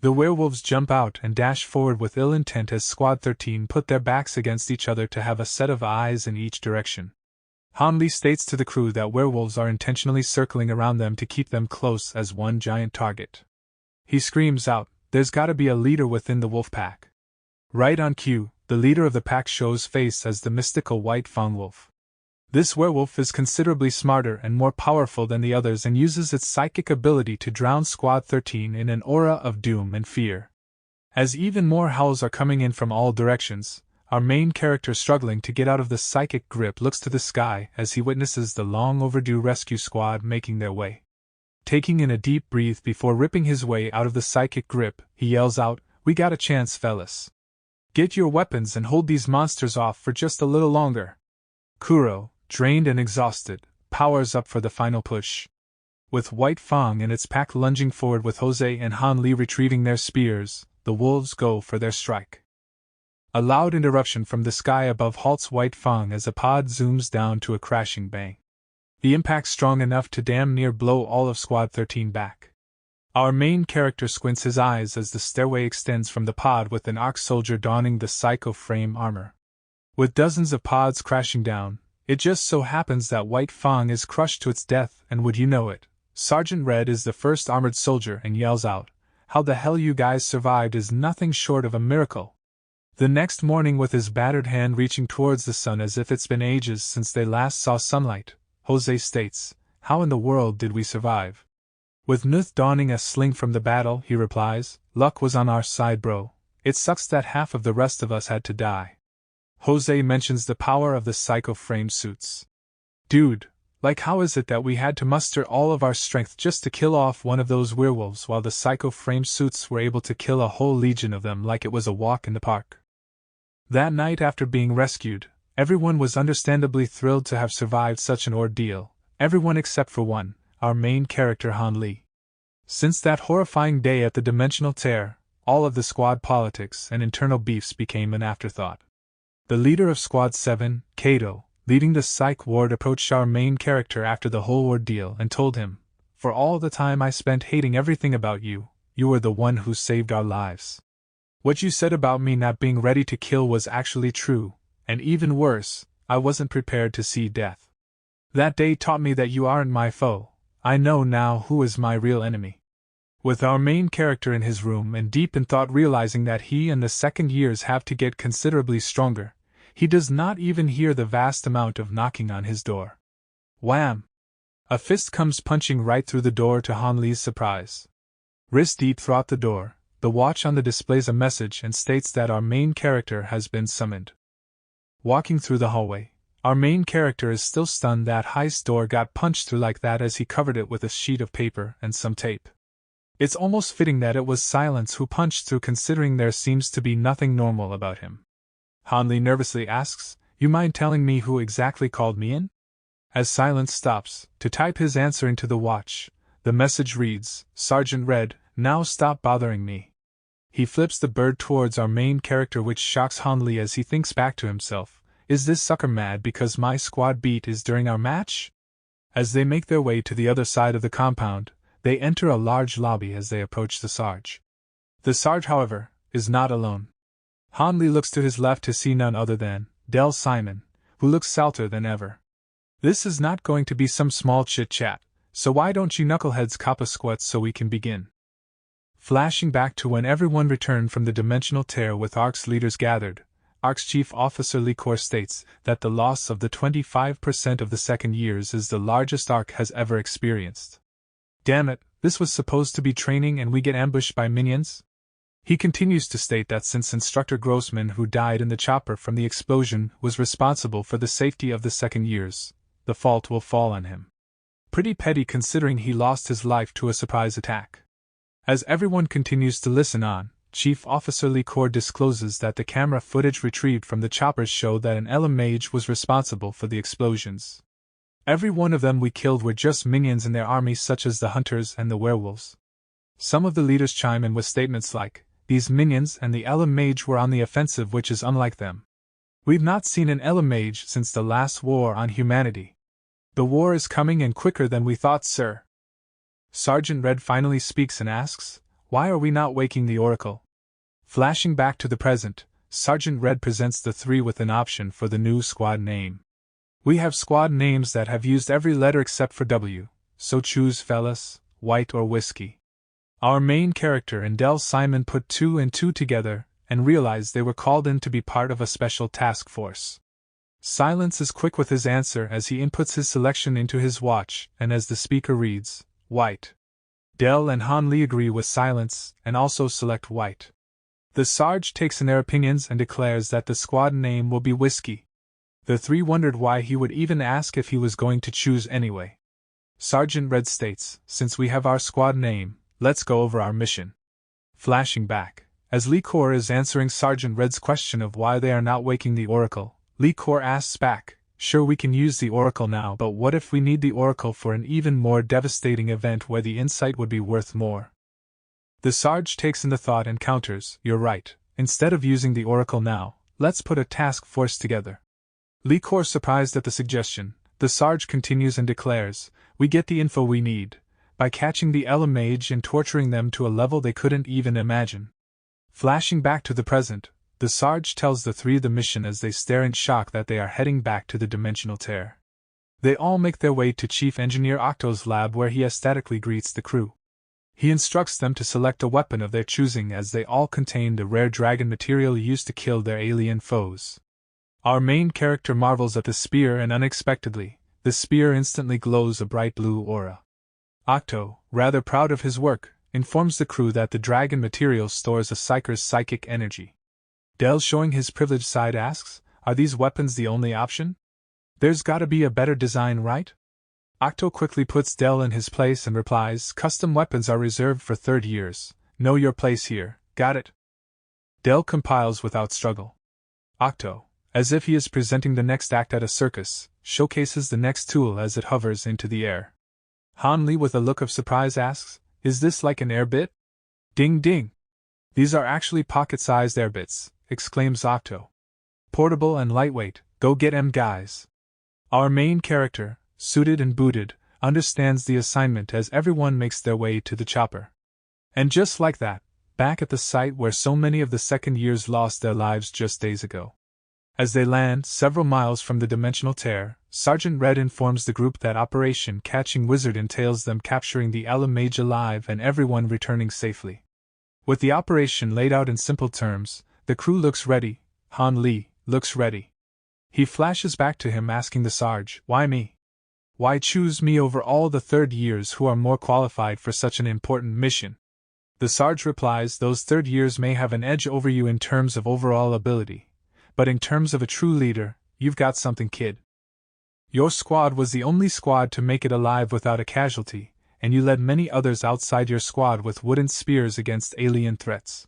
The werewolves jump out and dash forward with ill intent as Squad 13 put their backs against each other to have a set of eyes in each direction. Han Li states to the crew that werewolves are intentionally circling around them to keep them close as one giant target. He screams out, "There's gotta be a leader within the wolf pack." Right on cue, the leader of the pack shows face as the mystical white Fang wolf. This werewolf is considerably smarter and more powerful than the others and uses its psychic ability to drown Squad 13 in an aura of doom and fear. As even more howls are coming in from all directions, our main character, struggling to get out of the psychic grip, looks to the sky as he witnesses the long overdue rescue squad making their way. Taking in a deep breath before ripping his way out of the psychic grip, he yells out, "We got a chance, fellas. Get your weapons and hold these monsters off for just a little longer." Kuro, drained and exhausted, powers up for the final push. With White Fang and its pack lunging forward with Jose and Han Li retrieving their spears, the wolves go for their strike. A loud interruption from the sky above halts White Fang as a pod zooms down to a crashing bang. The impact strong enough to damn near blow all of Squad 13 back. Our main character squints his eyes as the stairway extends from the pod with an ARC soldier donning the Psycho Frame armor. With dozens of pods crashing down, it just so happens that White Fang is crushed to its death, and would you know it, Sergeant Red is the first armored soldier and yells out, "How the hell you guys survived is nothing short of a miracle." The next morning, with his battered hand reaching towards the sun as if it's been ages since they last saw sunlight, Jose states, "How in the world did we survive?" With Nuth donning a sling from the battle, he replies, "Luck was on our side, bro. It sucks that half of the rest of us had to die." Jose mentions the power of the Psycho Frame suits. "Dude, like how is it that we had to muster all of our strength just to kill off one of those werewolves while the Psycho Frame suits were able to kill a whole legion of them like it was a walk in the park?" That night, after being rescued, everyone was understandably thrilled to have survived such an ordeal, everyone except for one, our main character Han Li. Since that horrifying day at the Dimensional Tear, all of the squad politics and internal beefs became an afterthought. The leader of Squad 7, Kato, leading the psych ward, approached our main character after the whole ordeal and told him, "For all the time I spent hating everything about you, you were the one who saved our lives. What you said about me not being ready to kill was actually true, and even worse, I wasn't prepared to see death. That day taught me that you aren't my foe. I know now who is my real enemy." With our main character in his room and deep in thought, realizing that he and the second years have to get considerably stronger, he does not even hear the vast amount of knocking on his door. Wham! A fist comes punching right through the door to Han Li's surprise. Wrist deep throughout the door, the watch on the displays a message and states that our main character has been summoned. Walking through the hallway, our main character is still stunned that heist door got punched through like that as he covered it with a sheet of paper and some tape. It's almost fitting that it was Silence who punched through, considering there seems to be nothing normal about him. Han Li nervously asks, "You mind telling me who exactly called me in?" As Silence stops to type his answer into the watch, the message reads, "Sergeant Red, now stop bothering me." He flips the bird towards our main character, which shocks Han Li as he thinks back to himself, "Is this sucker mad because my squad beat is during our match?" As they make their way to the other side of the compound, they enter a large lobby as they approach the Sarge. The Sarge, however, is not alone. Han Li looks to his left to see none other than Del Simon, who looks salter than ever. This is not going to be some small chit-chat, so why don't you knuckleheads cop a squat so we can begin? Flashing back to when everyone returned from the Dimensional Tear with ARC's leaders gathered, ARC's Chief Officer Licor states that the loss of the 25% of the second years is the largest ARC has ever experienced. Damn it, this was supposed to be training and we get ambushed by minions? He continues to state that since Instructor Grossman, who died in the chopper from the explosion, was responsible for the safety of the second years, the fault will fall on him. Pretty petty considering he lost his life to a surprise attack. As everyone continues to listen on, Chief Officer Licor discloses that the camera footage retrieved from the choppers show that an mage was responsible for the explosions. Every one of them we killed were just minions in their army, such as the hunters and the werewolves. Some of the leaders chime in with statements like, "These minions and the mage were on the offensive, which is unlike them. We've not seen an mage since the last war on humanity. The war is coming and quicker than we thought, sir." Sergeant Red finally speaks and asks, Why are we not waking the Oracle? Flashing back to the present, Sergeant Red presents the three with an option for the new squad name. We have squad names that have used every letter except for W, so choose fellas, white or whiskey. Our main character and Del Simon put 2 and 2 together and realized they were called in to be part of a special task force. Silence is quick with his answer as he inputs his selection into his watch, and as the speaker reads, white. Del and Han Li agree with Silence and also select white. The Sarge takes in their opinions and declares that the squad name will be Whiskey. The three wondered why he would even ask if he was going to choose anyway. Sergeant Red states, since we have our squad name, let's go over our mission. Flashing back, as Lee Kor is answering Sergeant Red's question of why they are not waking the Oracle, Lee Kor asks back, sure we can use the Oracle now, but what if we need the Oracle for an even more devastating event where the insight would be worth more? The Sarge takes in the thought and counters, you're right, instead of using the Oracle now, let's put a task force together. Lee Kor surprised at the suggestion, the Sarge continues and declares, we get the info we need, by catching the mage and torturing them to a level they couldn't even imagine. Flashing back to the present, the Sarge tells the three the mission as they stare in shock that they are heading back to the dimensional tear. They all make their way to Chief Engineer Octo's lab where he ecstatically greets the crew. He instructs them to select a weapon of their choosing as they all contain the rare dragon material used to kill their alien foes. Our main character marvels at the spear and unexpectedly, the spear instantly glows a bright blue aura. Octo, rather proud of his work, informs the crew that the dragon material stores a psyker's psychic energy. Del, showing his privileged side, asks, are these weapons the only option? There's gotta be a better design, right? Octo quickly puts Del in his place and replies, custom weapons are reserved for 3rd years. Know your place here, got it? Del compiles without struggle. Octo, as if he is presenting the next act at a circus, showcases the next tool as it hovers into the air. Han Li with a look of surprise asks, is this like an air bit? Ding ding! These are actually pocket-sized air bits, exclaims Octo. Portable and lightweight, go get 'em guys. Our main character, suited and booted, understands the assignment as everyone makes their way to the chopper. And just like that, back at the site where so many of the second years lost their lives just days ago. As they land several miles from the dimensional tear, Sergeant Red informs the group that Operation Catching Wizard entails them capturing the mage alive and everyone returning safely. With the operation laid out in simple terms, the crew looks ready. Han Li looks ready. He flashes back to him asking the Sarge, why me? Why choose me over all the 3rd years who are more qualified for such an important mission? The Sarge replies, those 3rd years may have an edge over you in terms of overall ability, but in terms of a true leader, you've got something, kid. Your squad was the only squad to make it alive without a casualty, and you led many others outside your squad with wooden spears against alien threats.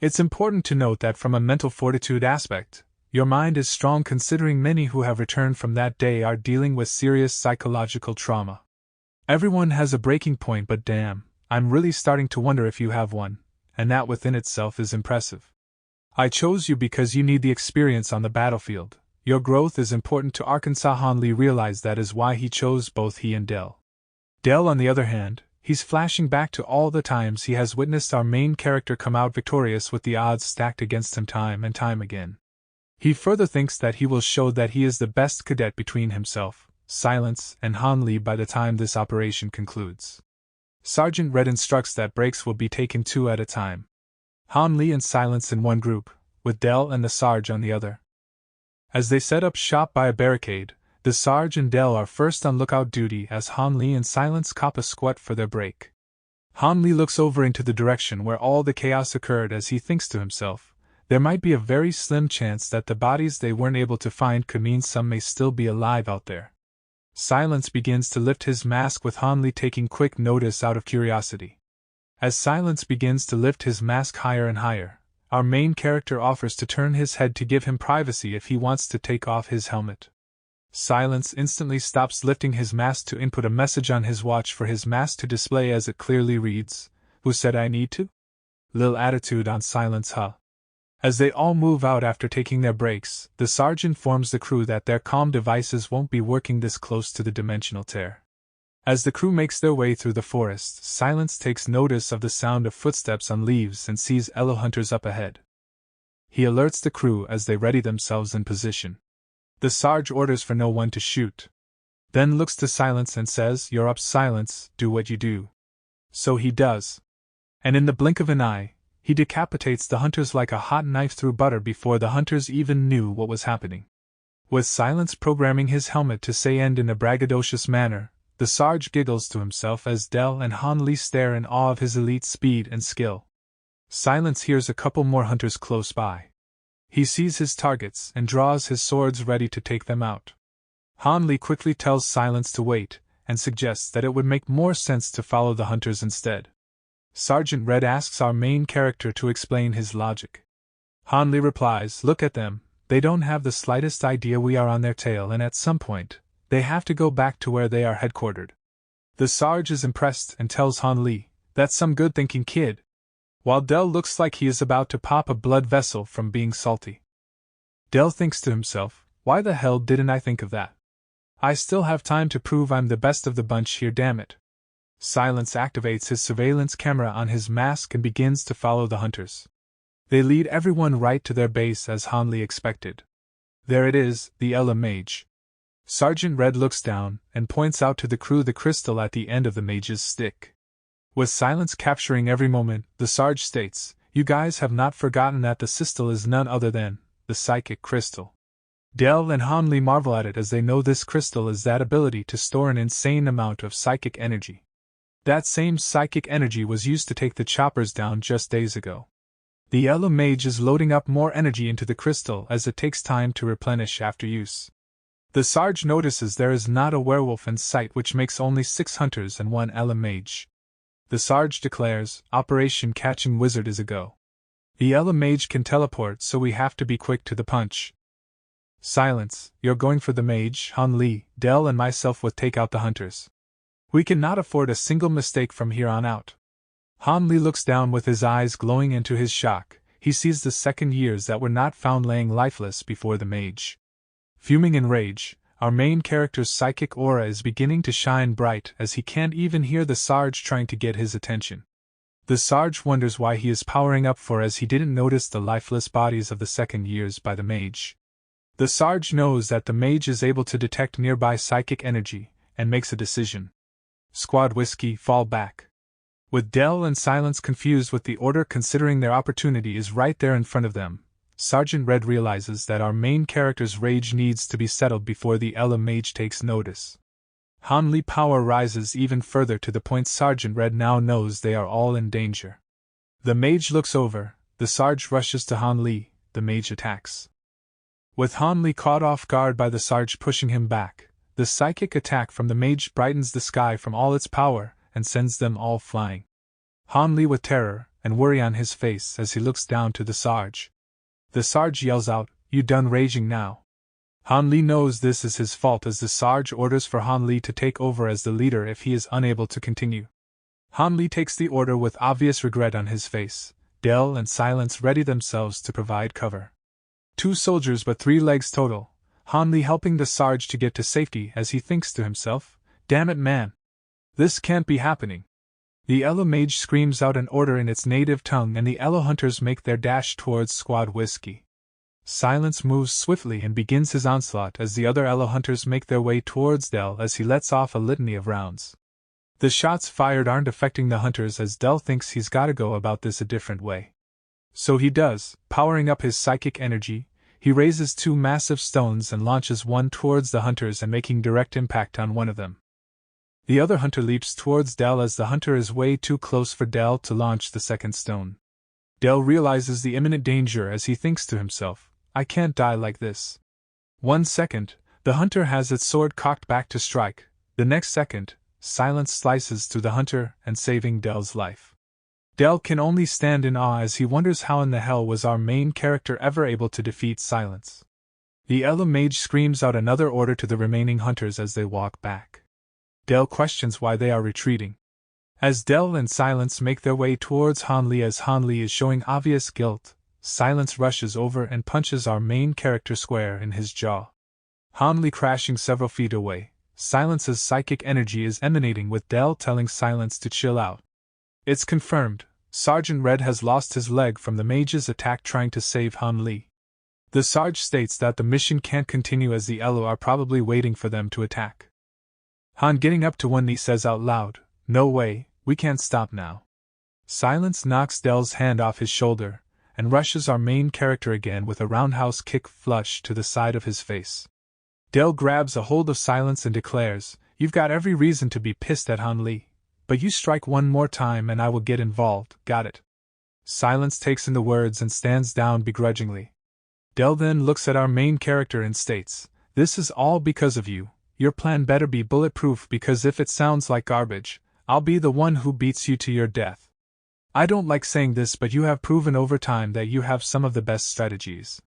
It's important to note that from a mental fortitude aspect, your mind is strong considering many who have returned from that day are dealing with serious psychological trauma. Everyone has a breaking point, but damn, I'm really starting to wonder if you have one, and that within itself is impressive. I chose you because you need the experience on the battlefield. Your growth is important to Arkansas. Han Li realized that is why he chose both he and Del. Del, on the other hand, he's flashing back to all the times he has witnessed our main character come out victorious with the odds stacked against him time and time again. He further thinks that he will show that he is the best cadet between himself, Silence, and Han Li by the time this operation concludes. Sergeant Red instructs that breaks will be taken 2 at a time. Han Li and Silence in one group, with Del and the Sarge on the other. As they set up shop by a barricade, the Sarge and Del are first on lookout duty as Han Li and Silence cop a squat for their break. Han Li looks over into the direction where all the chaos occurred as he thinks to himself, there might be a very slim chance that the bodies they weren't able to find could mean some may still be alive out there. Silence begins to lift his mask with Han Li taking quick notice out of curiosity. As Silence begins to lift his mask higher and higher, our main character offers to turn his head to give him privacy if he wants to take off his helmet. Silence instantly stops lifting his mask to input a message on his watch for his mask to display as it clearly reads, "Who said I need to?" Lil attitude on Silence, huh? As they all move out after taking their breaks, the Sarge informs the crew that their comm devices won't be working this close to the dimensional tear. As the crew makes their way through the forest, Silence takes notice of the sound of footsteps on leaves and sees Elo hunters up ahead. He alerts the crew as they ready themselves in position. The Sarge orders for no one to shoot. Then looks to Silence and says, "You're up, Silence, do what you do." So he does. And in the blink of an eye, he decapitates the hunters like a hot knife through butter before the hunters even knew what was happening. With Silence programming his helmet to say end in a braggadocious manner, the Sarge giggles to himself as Del and Han Li stare in awe of his elite speed and skill. Silence hears a couple more hunters close by. He sees his targets and draws his swords ready to take them out. Han Li quickly tells Silence to wait, and suggests that it would make more sense to follow the hunters instead. Sergeant Red asks our main character to explain his logic. Han Li replies, "Look at them, they don't have the slightest idea we are on their tail, and at some point, they have to go back to where they are headquartered." The Sarge is impressed and tells Han Li, "That's some good thinking, kid." While Del looks like he is about to pop a blood vessel from being salty. Del thinks to himself, "Why the hell didn't I think of that? I still have time to prove I'm the best of the bunch here, damn it." Silence activates his surveillance camera on his mask and begins to follow the hunters. They lead everyone right to their base as Han Li expected. There it is, the Ella mage. Sergeant Red looks down and points out to the crew the crystal at the end of the mage's stick. With Silence capturing every moment, the Sarge states, "You guys have not forgotten that the crystal is none other than the psychic crystal." Del and Han Li marvel at it as they know this crystal is that ability to store an insane amount of psychic energy. That same psychic energy was used to take the choppers down just days ago. The Ella mage is loading up more energy into the crystal as it takes time to replenish after use. The Sarge notices there is not a werewolf in sight, which makes only 6 hunters and 1 Ella mage. The Sarge declares, "Operation Catching Wizard is a go." The Ella mage can teleport, so we have to be quick to the punch. "Silence, you're going for the mage, Han Li, Del and myself would take out the hunters. We cannot afford a single mistake from here on out." Han Li looks down with his eyes glowing into his shock. He sees the second years that were not found laying lifeless before the mage. Fuming in rage, our main character's psychic aura is beginning to shine bright as he can't even hear the Sarge trying to get his attention. The Sarge wonders why he is powering up for, as he didn't notice the lifeless bodies of the second years by the mage. The Sarge knows that the mage is able to detect nearby psychic energy, and makes a decision. "Squad Whiskey, fall back." With Del and Silence confused with the order, considering their opportunity is right there in front of them, Sergeant Red realizes that our main character's rage needs to be settled before the Ella mage takes notice. Han Li power rises even further to the point Sergeant Red now knows they are all in danger. The mage looks over, the Sarge rushes to Han Li, the mage attacks. With Han Li caught off guard by the Sarge pushing him back, the psychic attack from the mage brightens the sky from all its power and sends them all flying. Han Li with terror and worry on his face as he looks down to the Sarge. The Sarge yells out, "You done raging now?" Han Li knows this is his fault as the Sarge orders for Han Li to take over as the leader if he is unable to continue. Han Li takes the order with obvious regret on his face. Del and Silence ready themselves to provide cover. 2 soldiers but 3 legs total, Han Li helping the Sarge to get to safety as he thinks to himself, "Damn it, man. This can't be happening." The Ella mage screams out an order in its native tongue and the Ella hunters make their dash towards Squad Whiskey. Silence moves swiftly and begins his onslaught as the other Ella hunters make their way towards Del as he lets off a litany of rounds. The shots fired aren't affecting the hunters as Del thinks he's gotta go about this a different way. So he does, powering up his psychic energy. He raises 2 massive stones and launches one towards the hunters and making direct impact on one of them. The other hunter leaps towards Del as the hunter is way too close for Del to launch the second stone. Del realizes the imminent danger as he thinks to himself, "I can't die like this." 1 second, the hunter has its sword cocked back to strike. The next second, Silence slices through the hunter and saving Del's life. Del can only stand in awe as he wonders how in the hell was our main character ever able to defeat Silence. The Ella mage screams out another order to the remaining hunters as they walk back. Del questions why they are retreating. As Del and Silence make their way towards Han Li as Han Li is showing obvious guilt, Silence rushes over and punches our main character square in his jaw. Han Li crashing several feet away, Silence's psychic energy is emanating with Dell telling Silence to chill out. It's confirmed, Sergeant Red has lost his leg from the mage's attack trying to save Han Li. The Sarge states that the mission can't continue as the Elo are probably waiting for them to attack. Han, getting up to one knee, says out loud, "No way, we can't stop now." Silence knocks Dell's hand off his shoulder, and rushes our main character again with a roundhouse kick flush to the side of his face. Dell grabs a hold of Silence and declares, "You've got every reason to be pissed at Han Li, but you strike one more time and I will get involved, got it?" Silence takes in the words and stands down begrudgingly. Dell then looks at our main character and states, "This is all because of you. Your plan better be bulletproof, because if it sounds like garbage, I'll be the one who beats you to your death. I don't like saying this, but you have proven over time that you have some of the best strategies."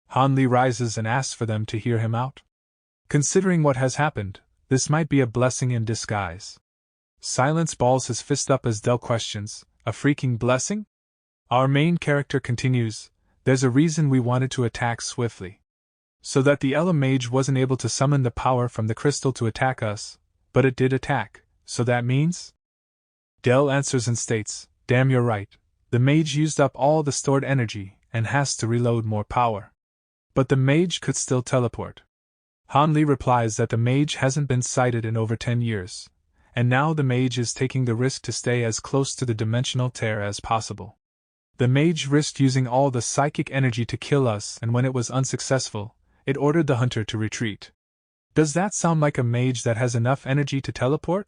Han Li rises and asks for them to hear him out. Considering what has happened, this might be a blessing in disguise. Silence balls his fist up as Dell questions, "A freaking blessing?" Our main character continues, "There's a reason we wanted to attack swiftly. So that the Ela mage wasn't able to summon the power from the crystal to attack us, but it did attack, so that means?" Dell answers and states, "Damn, you're right. The mage used up all the stored energy and has to reload more power. But the mage could still teleport." Han Li replies that the mage hasn't been sighted in over 10 years, and now the mage is taking the risk to stay as close to the dimensional tear as possible. The mage risked using all the psychic energy to kill us, and when it was unsuccessful, it ordered the hunter to retreat. Does that sound like a mage that has enough energy to teleport?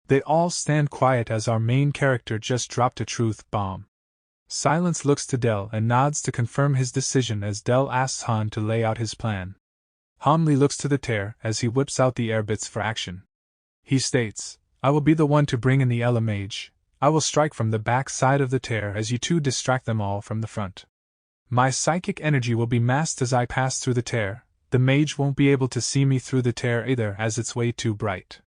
They all stand quiet as our main character just dropped a truth bomb. Silence looks to Dell and nods to confirm his decision as Dell asks Han to lay out his plan. Han Li looks to the tear as he whips out the air bits for action. He states, "I will be the one to bring in the Ela mage. I will strike from the back side of the tear as you two distract them all from the front. My psychic energy will be masked as I pass through the tear. The mage won't be able to see me through the tear either, as it's way too bright."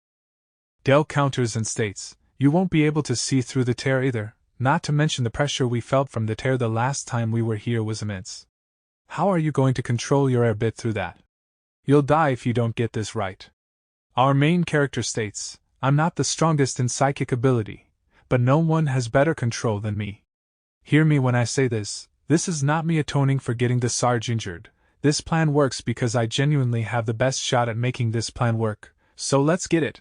Dell counters and states, "You won't be able to see through the tear either, not to mention the pressure we felt from the tear the last time we were here was immense. How are you going to control your air bit through that? You'll die if you don't get this right." Our main character states, "I'm not the strongest in psychic ability, but no one has better control than me. Hear me when I say this. This is not me atoning for getting the Sarge injured. This plan works because I genuinely have the best shot at making this plan work, so let's get it."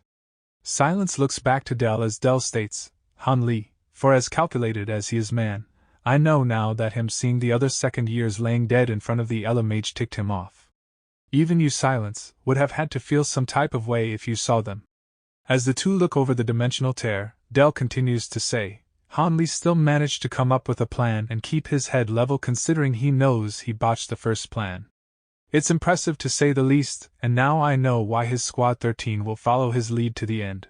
Silence looks back to Dell as Dell states, "Han Li, for as calculated as he is man, I know now that him seeing the other second years laying dead in front of the Ela mage ticked him off. Even you, Silence, would have had to feel some type of way if you saw them." As the two look over the dimensional tear, Dell continues to say, "Han Li still managed to come up with a plan and keep his head level considering he knows he botched the first plan. It's impressive to say the least, and now I know why his Squad 13 will follow his lead to the end."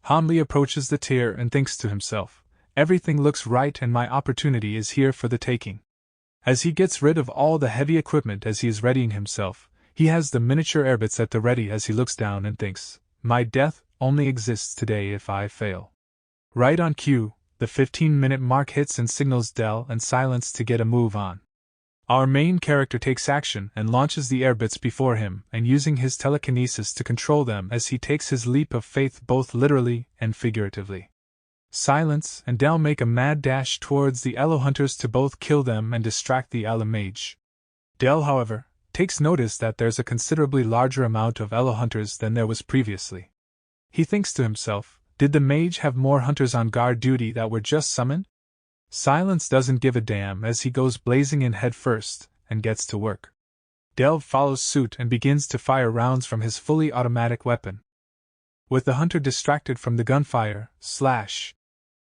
Han Li approaches the tear and thinks to himself, "Everything looks right and my opportunity is here for the taking." As he gets rid of all the heavy equipment as he is readying himself, he has the miniature airbits at the ready as he looks down and thinks, "My death only exists today if I fail." Right on cue, the 15-minute mark hits and signals Dell and Silence to get a move on. Our main character takes action and launches the airbits before him and using his telekinesis to control them as he takes his leap of faith both literally and figuratively. Silence and Dell make a mad dash towards the Elo hunters to both kill them and distract the Ela mage. Dell, however, takes notice that there's a considerably larger amount of Elo hunters than there was previously. He thinks to himself, did the mage have more hunters on guard duty that were just summoned? Silence doesn't give a damn as he goes blazing in head first and gets to work. Dell follows suit and begins to fire rounds from his fully automatic weapon. With the hunter distracted from the gunfire,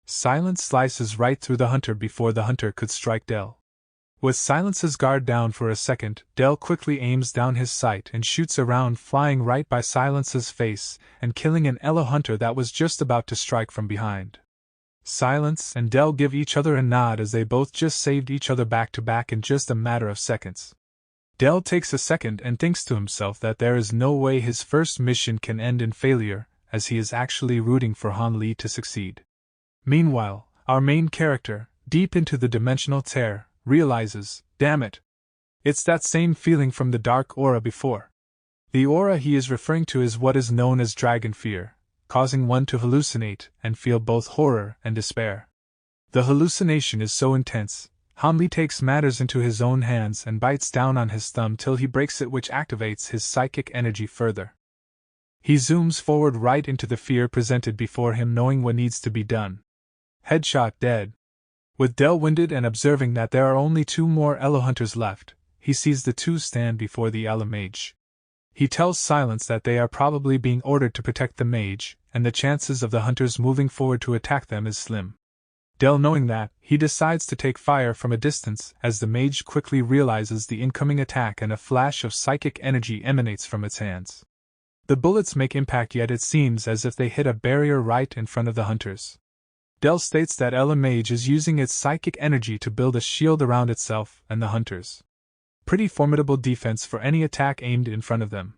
Silence slices right through the hunter before the hunter could strike Dell. With Silence's guard down for a second, Dell quickly aims down his sight and shoots a round flying right by Silence's face and killing an Elo hunter that was just about to strike from behind. Silence and Dell give each other a nod as they both just saved each other back to back in just a matter of seconds. Dell takes a second and thinks to himself that there is no way his first mission can end in failure, as he is actually rooting for Han Li to succeed. Meanwhile, our main character, deep into the dimensional tear, realizes, damn it! It's that same feeling from the dark aura before. The aura he is referring to is what is known as dragon fear, causing one to hallucinate and feel both horror and despair. The hallucination is so intense, Hanli takes matters into his own hands and bites down on his thumb till he breaks it, which activates his psychic energy further. He zooms forward right into the fear presented before him, knowing what needs to be done. Headshot dead. With Del winded and observing that there are only 2 more Elo hunters left, he sees the 2 stand before the Elo mage. He tells Silence that they are probably being ordered to protect the mage, and the chances of the hunters moving forward to attack them is slim. Del, knowing that, he decides to take fire from a distance as the mage quickly realizes the incoming attack and a flash of psychic energy emanates from its hands. The bullets make impact, yet it seems as if they hit a barrier right in front of the hunters. Del states that Elo mage is using its psychic energy to build a shield around itself and the hunters. Pretty formidable defense for any attack aimed in front of them.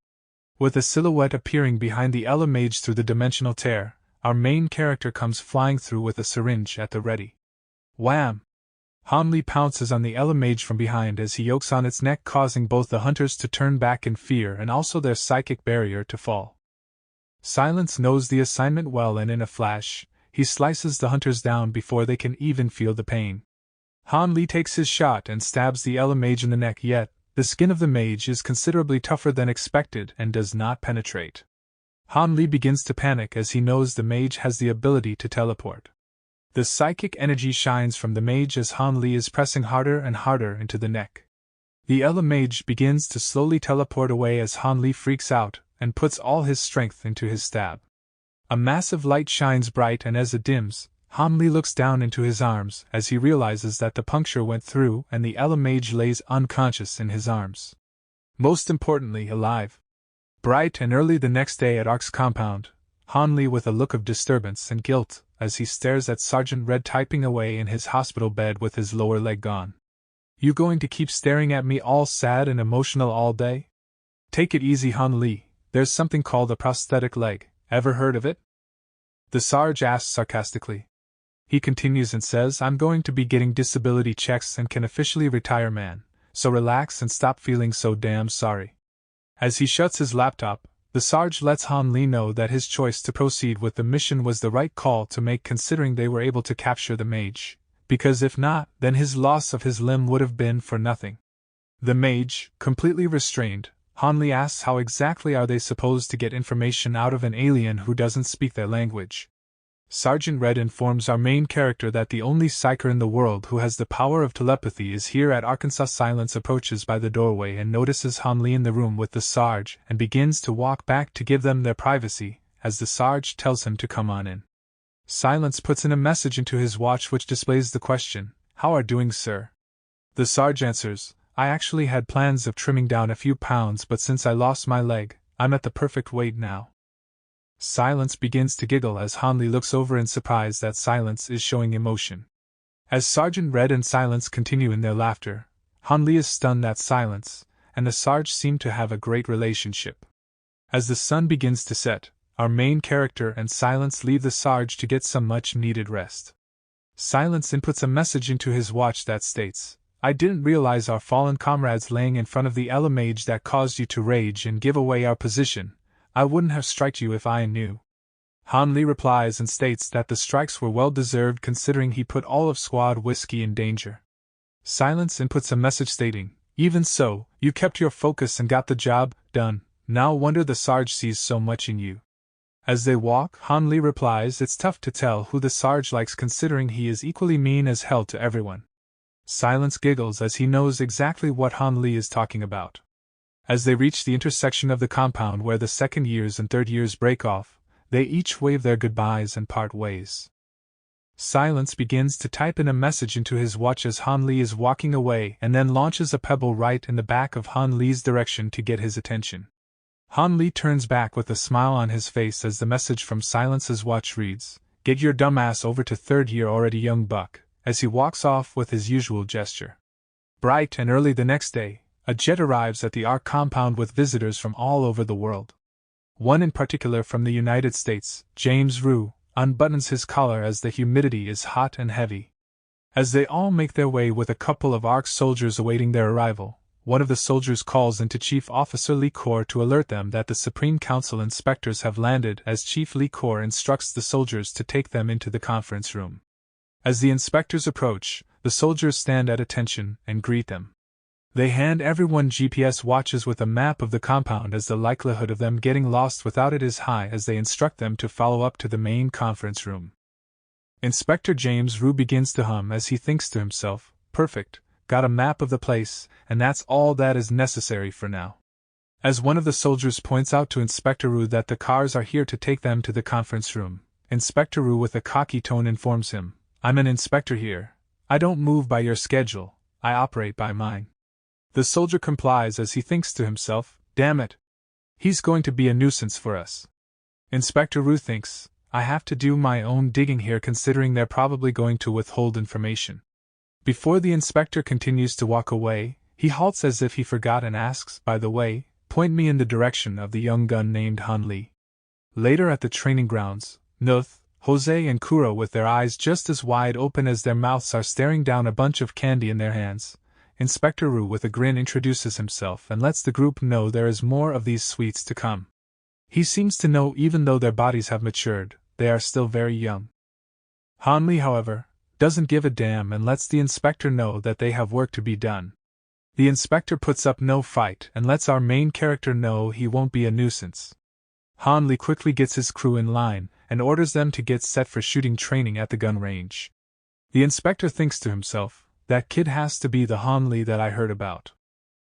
With a silhouette appearing behind the Elo mage through the dimensional tear, our main character comes flying through with a syringe at the ready. Wham! Hanli pounces on the Elo mage from behind as he yokes on its neck, causing both the hunters to turn back in fear and also their psychic barrier to fall. Silence knows the assignment well, and in a flash, he slices the hunters down before they can even feel the pain. Hanli takes his shot and stabs the Elo mage in the neck, yet the skin of the mage is considerably tougher than expected and does not penetrate. Hanli begins to panic as he knows the mage has the ability to teleport. The psychic energy shines from the mage as Hanli is pressing harder and harder into the neck. The Elo mage begins to slowly teleport away as Hanli freaks out and puts all his strength into his stab. A massive light shines bright, and as it dims, Hanli looks down into his arms as he realizes that the puncture went through and the Elo mage lays unconscious in his arms. Most importantly, alive. Bright and early the next day at Ark's compound, Hanli with a look of disturbance and guilt as he stares at Sergeant Red typing away in his hospital bed with his lower leg gone. You going to keep staring at me all sad and emotional all day? Take it easy, Hanli, there's something called a prosthetic leg, ever heard of it? The Sarge asks sarcastically. He continues and says, I'm going to be getting disability checks and can officially retire, man, so relax and stop feeling so damn sorry. As he shuts his laptop, the Sarge lets Hanli know that his choice to proceed with the mission was the right call to make, considering they were able to capture the mage, because if not, then his loss of his limb would have been for nothing. The mage, completely restrained, Hanli asks how exactly are they supposed to get information out of an alien who doesn't speak their language. Sergeant Red informs our main character that the only psyker in the world who has the power of telepathy is here at Arkansas. Silence approaches by the doorway and notices Hanli in the room with the Sarge and begins to walk back to give them their privacy, as the Sarge tells him to come on in. Silence puts in a message into his watch which displays the question, "How are doing, sir?" The Sarge answers, "I actually had plans of trimming down a few pounds, but since I lost my leg, I'm at the perfect weight now." Silence begins to giggle as Hanli looks over in surprise that Silence is showing emotion. As Sergeant Red and Silence continue in their laughter, Hanli is stunned that Silence and the Sarge seem to have a great relationship. As the sun begins to set, our main character and Silence leave the Sarge to get some much-needed rest. Silence inputs a message into his watch that states, "I didn't realize our fallen comrades laying in front of the Elo mage that caused you to rage and give away our position. I wouldn't have striked you if I knew." Hanli replies and states that the strikes were well deserved considering he put all of Squad Whiskey in danger. Silence inputs a message stating, "Even so, you kept your focus and got the job done. No wonder the Sarge sees so much in you." As they walk, Hanli replies, "It's tough to tell who the Sarge likes considering he is equally mean as hell to everyone." Silence giggles as he knows exactly what Hanli is talking about. As they reach the intersection of the compound where the second years and third years break off, they each wave their goodbyes and part ways. Silence begins to type in a message into his watch as Hanli is walking away and then launches a pebble right in the back of Hanli's direction to get his attention. Hanli turns back with a smile on his face as the message from Silence's watch reads, "Get your dumbass over to third year already, young buck," as he walks off with his usual gesture. Bright and early the next day, a jet arrives at the Ark compound with visitors from all over the world. One in particular from the United States, James Rue, unbuttons his collar as the humidity is hot and heavy. As they all make their way with a couple of Ark soldiers awaiting their arrival, one of the soldiers calls into Chief Officer Lee Kor to alert them that the Supreme Council inspectors have landed as Chief Lee Kor instructs the soldiers to take them into the conference room. As the inspectors approach, the soldiers stand at attention and greet them. They hand everyone GPS watches with a map of the compound, as the likelihood of them getting lost without it is high, as they instruct them to follow up to the main conference room. Inspector James Rue begins to hum as he thinks to himself, "Perfect, got a map of the place, and that's all that is necessary for now." As one of the soldiers points out to Inspector Rue that the cars are here to take them to the conference room, Inspector Rue with a cocky tone informs him, "I'm an inspector here. I don't move by your schedule, I operate by mine." The soldier complies as he thinks to himself, "Damn it! He's going to be a nuisance for us." Inspector Rue thinks, "I have to do my own digging here, considering they're probably going to withhold information." Before the inspector continues to walk away, he halts as if he forgot and asks, "By the way, point me in the direction of the young gun named Han Li." Later at the training grounds, Nuth, Jose and Kuro, with their eyes just as wide open as their mouths, are staring down a bunch of candy in their hands. Inspector Rue with a grin introduces himself and lets the group know there is more of these sweets to come. He seems to know even though their bodies have matured, they are still very young. Han Li, however, doesn't give a damn and lets the inspector know that they have work to be done. The inspector puts up no fight and lets our main character know he won't be a nuisance. Han Li quickly gets his crew in line and orders them to get set for shooting training at the gun range. The inspector thinks to himself, "That kid has to be the Han Li that I heard about."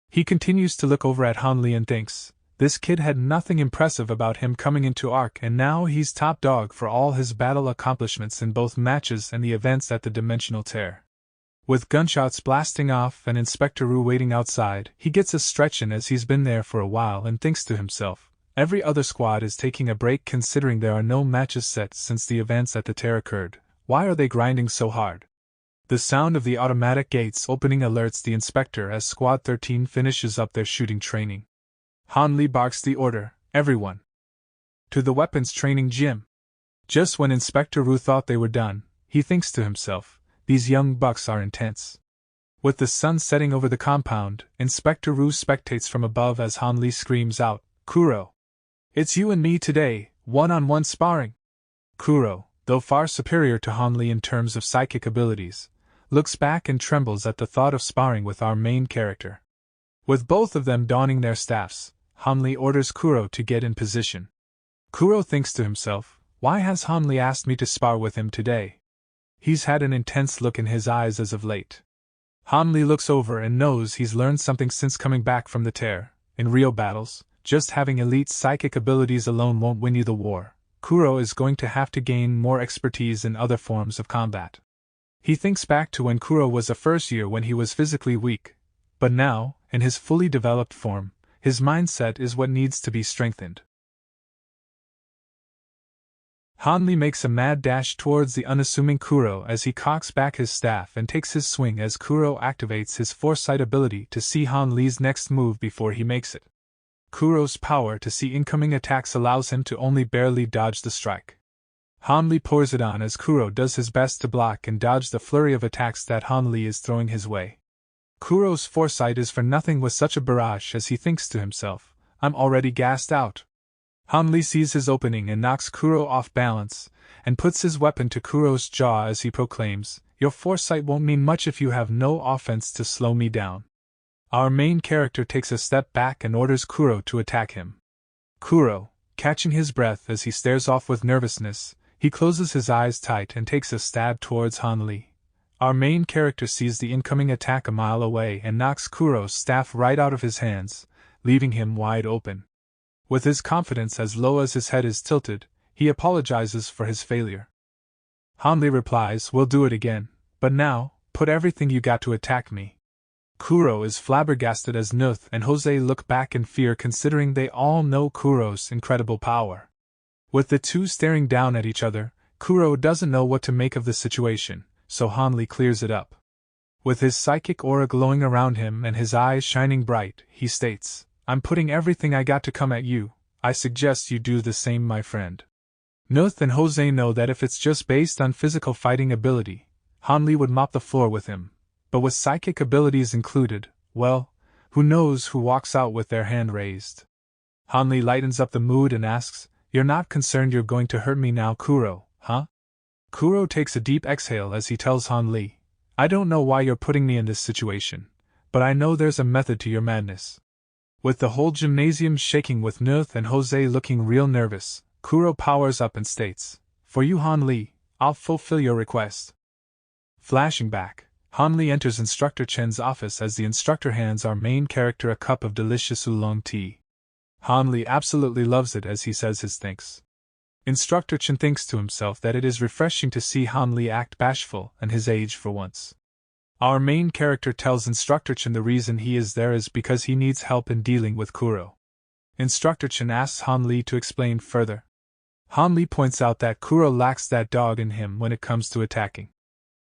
He continues to look over at Han Li and thinks, this kid had nothing impressive about him coming into ARC, and now he's top dog for all his battle accomplishments in both matches and the events at the Dimensional Tear. With gunshots blasting off and Inspector Rue waiting outside, he gets a stretch in as he's been there for a while and thinks to himself, every other squad is taking a break considering there are no matches set since the events at the Tear occurred. Why are they grinding so hard? The sound of the automatic gates opening alerts the inspector as Squad 13 finishes up their shooting training. Han Li barks the order, "Everyone! To the weapons training gym!" Just when Inspector Rue thought they were done, he thinks to himself, these young bucks are intense. With the sun setting over the compound, Inspector Rue spectates from above as Han Li screams out, "Kuro! It's you and me today, one-on-one sparring!" Kuro, though far superior to Han Li in terms of psychic abilities, looks back and trembles at the thought of sparring with our main character. With both of them donning their staffs, Han Li orders Kuro to get in position. Kuro thinks to himself, why has Han Li asked me to spar with him today? He's had an intense look in his eyes as of late. Han Li looks over and knows he's learned something since coming back from the Tear. In real battles, just having elite psychic abilities alone won't win you the war. Kuro is going to have to gain more expertise in other forms of combat. He thinks back to when Kuro was a first year when he was physically weak, but now, in his fully developed form, his mindset is what needs to be strengthened. Han Li makes a mad dash towards the unassuming Kuro as he cocks back his staff and takes his swing as Kuro activates his foresight ability to see Han Li's next move before he makes it. Kuro's power to see incoming attacks allows him to only barely dodge the strike. Han Li pours it on as Kuro does his best to block and dodge the flurry of attacks that Han Li is throwing his way. Kuro's foresight is for nothing with such a barrage as he thinks to himself, I'm already gassed out. Han Li sees his opening and knocks Kuro off balance, and puts his weapon to Kuro's jaw as he proclaims, your foresight won't mean much if you have no offense to slow me down. Our main character takes a step back and orders Kuro to attack him. Kuro, catching his breath as he stares off with nervousness, he closes his eyes tight and takes a stab towards Han Li. Our main character sees the incoming attack a mile away and knocks Kuro's staff right out of his hands, leaving him wide open. With his confidence as low as his head is tilted, he apologizes for his failure. Han Li replies, we'll do it again, but now, put everything you got to attack me. Kuro is flabbergasted as Nuth and Jose look back in fear considering they all know Kuro's incredible power. With the two staring down at each other, Kuro doesn't know what to make of the situation, so Han Li clears it up. With his psychic aura glowing around him and his eyes shining bright, he states, I'm putting everything I got to come at you, I suggest you do the same, my friend. Nuth and Jose know that if it's just based on physical fighting ability, Han Li would mop the floor with him, but with psychic abilities included, well, Who knows who walks out with their hand raised? Han Li lightens up the mood and asks, "You're not concerned you're going to hurt me now, Kuro, huh?" Kuro takes a deep exhale as he tells Han Li, "I don't know why you're putting me in this situation, but I know there's a method to your madness." With the whole gymnasium shaking with Nuth and Jose looking real nervous, Kuro powers up and states, "For you, Han Li, I'll fulfill your request." Flashing back, Han Li enters Instructor Chen's office as the instructor hands our main character a cup of delicious oolong tea. Han Li absolutely loves it as he says his thanks. Instructor Chen thinks to himself that it is refreshing to see Han Li act bashful and his age for once. Our main character tells Instructor Chen the reason he is there is because he needs help in dealing with Kuro. Instructor Chen asks Han Li to explain further. Han Li points out that Kuro lacks that dog in him when it comes to attacking.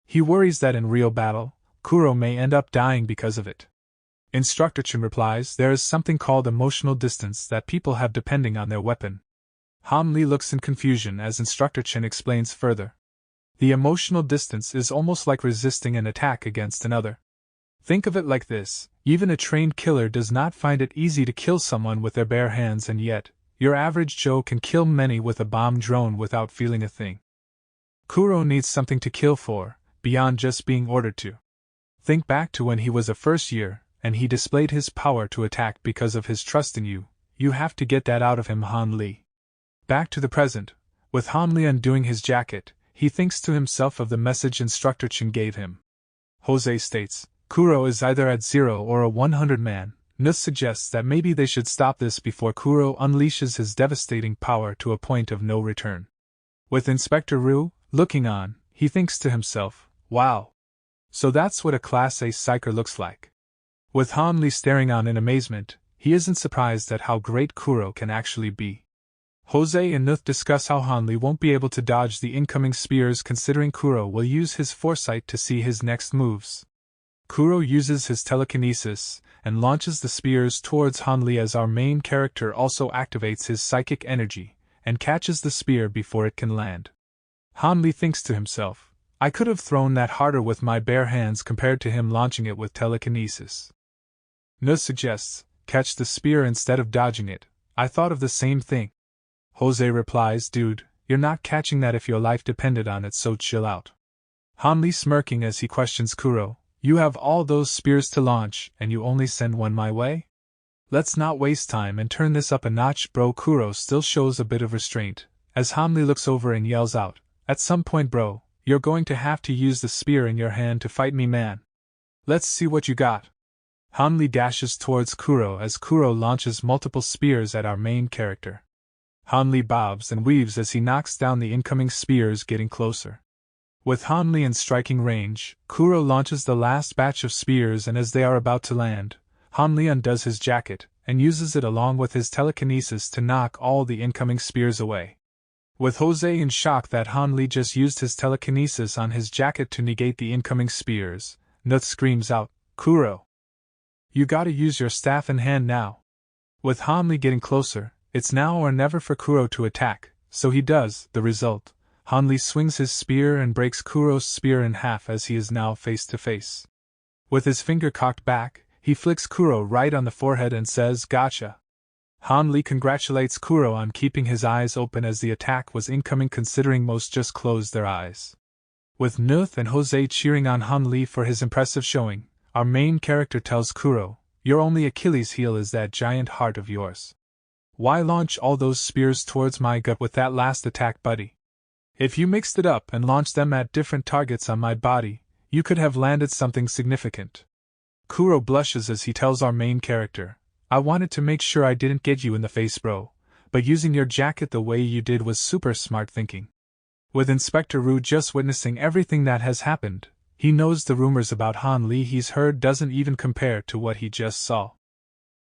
He worries that in real battle, Kuro may end up dying because of it. Instructor Chen replies there is something called emotional distance that people have depending on their weapon. Han Li looks in confusion as Instructor Chen explains further. The emotional distance is almost like resisting an attack against another. Think of it like this: even a trained killer does not find it easy to kill someone with their bare hands, and yet, your average Joe can kill many with a bomb drone without feeling a thing. Kuro needs something to kill for, beyond just being ordered to. Think back to when he was a first year, and he displayed his power to attack because of his trust in you. You have to get that out of him, Han Li. Back to the present, with Han Li undoing his jacket, he thinks to himself of the message Instructor Chen gave him. Jose states, Kuro is either at 0 or a 100 man. Nuth suggests that maybe they should stop this before Kuro unleashes his devastating power to a point of no return. With Inspector Rue looking on, he thinks to himself, wow. So that's what a Class A psyker looks like. With Han Li staring on in amazement, he isn't surprised at how great Kuro can actually be. Jose and Nuth discuss how Han Li won't be able to dodge the incoming spears considering Kuro will use his foresight to see his next moves. Kuro uses his telekinesis and launches the spears towards Han Li as our main character also activates his psychic energy and catches the spear before it can land. Han Li thinks to himself, I could have thrown that harder with my bare hands compared to him launching it with telekinesis. Nuth suggests, catch the spear instead of dodging it. I thought of the same thing. Jose replies, dude, you're not catching that if your life depended on it, so chill out. Han Li smirking as he questions Kuro, you have all those spears to launch and you only send one my way? Let's not waste time and turn this up a notch, bro. Kuro still shows a bit of restraint, as Han Li looks over and yells out, at some point, bro, you're going to have to use the spear in your hand to fight me, man. Let's see what you got. Han Li dashes towards Kuro as Kuro launches multiple spears at our main character. Han Li bobs and weaves as he knocks down the incoming spears, getting closer. With Han Li in striking range, Kuro launches the last batch of spears, and as they are about to land, Han Li undoes his jacket and uses it along with his telekinesis to knock all the incoming spears away. With Jose in shock that Han Li just used his telekinesis on his jacket to negate the incoming spears, Nuth screams out, Kuro! You gotta use your staff in hand now. With Han Li getting closer, it's now or never for Kuro to attack, so he does. The result, Han Li swings his spear and breaks Kuro's spear in half as he is now face to face. With his finger cocked back, he flicks Kuro right on the forehead and says, gotcha. Han Li congratulates Kuro on keeping his eyes open as the attack was incoming considering most just closed their eyes. With Nuth and Jose cheering on Han Li for his impressive showing, our main character tells Kuro, your only Achilles heel is that giant heart of yours. Why launch all those spears towards my gut with that last attack, buddy? If you mixed it up and launched them at different targets on my body, you could have landed something significant. Kuro blushes as he tells our main character, I wanted to make sure I didn't get you in the face, bro, but using your jacket the way you did was super smart thinking. With Inspector Rue just witnessing everything that has happened, he knows the rumors about Han Li he's heard doesn't even compare to what he just saw.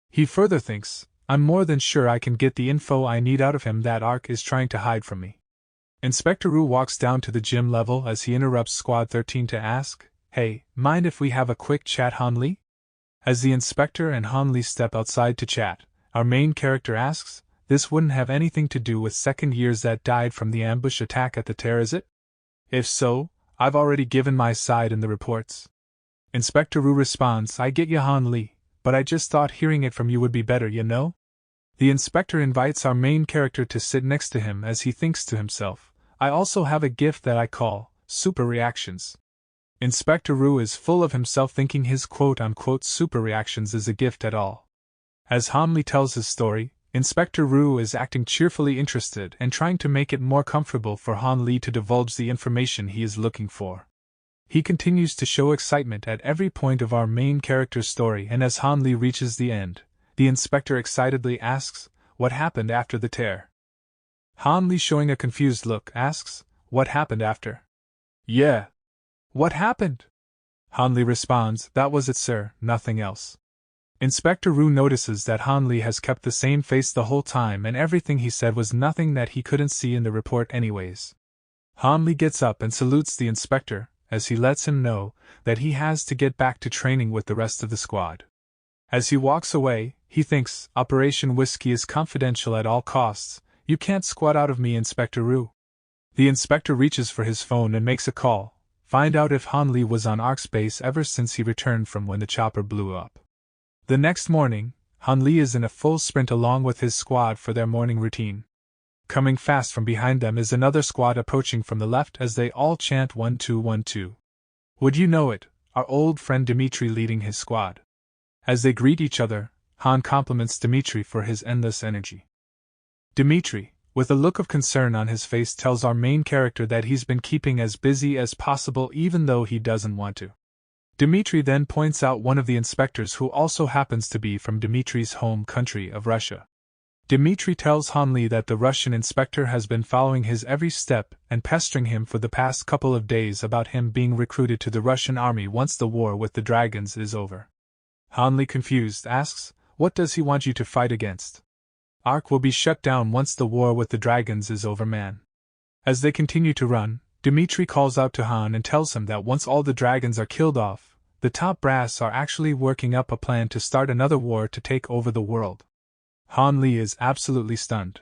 He further thinks, I'm more than sure I can get the info I need out of him that Ark is trying to hide from me. Inspector Rue walks down to the gym level as he interrupts Squad 13 to ask, hey, mind if we have a quick chat, Han Li? As the Inspector and Han Li step outside to chat, our main character asks, this wouldn't have anything to do with second years that died from the ambush attack at the Tear, is it? If so, I've already given my side in the reports. Inspector Rue responds, I get ya, Han Li, but I just thought hearing it from you would be better, you know? The inspector invites our main character to sit next to him as he thinks to himself, I also have a gift that I call super reactions. Inspector Roo is full of himself, thinking his quote-unquote super reactions is a gift at all. As Han Li tells his story, Inspector Roo is acting cheerfully interested and trying to make it more comfortable for Han Li to divulge the information he is looking for. He continues to show excitement at every point of our main character's story, and as Han Li reaches the end, the inspector excitedly asks, what happened after the tear? Han Li, showing a confused look, asks, what happened after? Yeah. What happened? Han Li responds, that was it, sir, nothing else. Inspector Roo notices that Han Li has kept the same face the whole time, and everything he said was nothing that he couldn't see in the report anyways. Han Li gets up and salutes the inspector, as he lets him know that he has to get back to training with the rest of the squad. As he walks away, he thinks, Operation Whiskey is confidential at all costs, you can't squat out of me, Inspector Roo. The inspector reaches for his phone and makes a call, find out if Han Li was on Ark's base ever since he returned from when the chopper blew up. The next morning, Han Li is in a full sprint along with his squad for their morning routine. Coming fast from behind them is another squad approaching from the left as they all chant 1212. Would you know it, our old friend Dimitri leading his squad. As they greet each other, Han compliments Dimitri for his endless energy. Dimitri, with a look of concern on his face, tells our main character that he's been keeping as busy as possible even though he doesn't want to. Dimitri then points out one of the inspectors who also happens to be from Dimitri's home country of Russia. Dimitri tells Han Li that the Russian inspector has been following his every step and pestering him for the past couple of days about him being recruited to the Russian army once the war with the dragons is over. Han Li, confused, asks, what does he want you to fight against? Ark will be shut down once the war with the dragons is over, man. As they continue to run, Dimitri calls out to Han and tells him that once all the dragons are killed off, the top brass are actually working up a plan to start another war to take over the world. Han Li is absolutely stunned.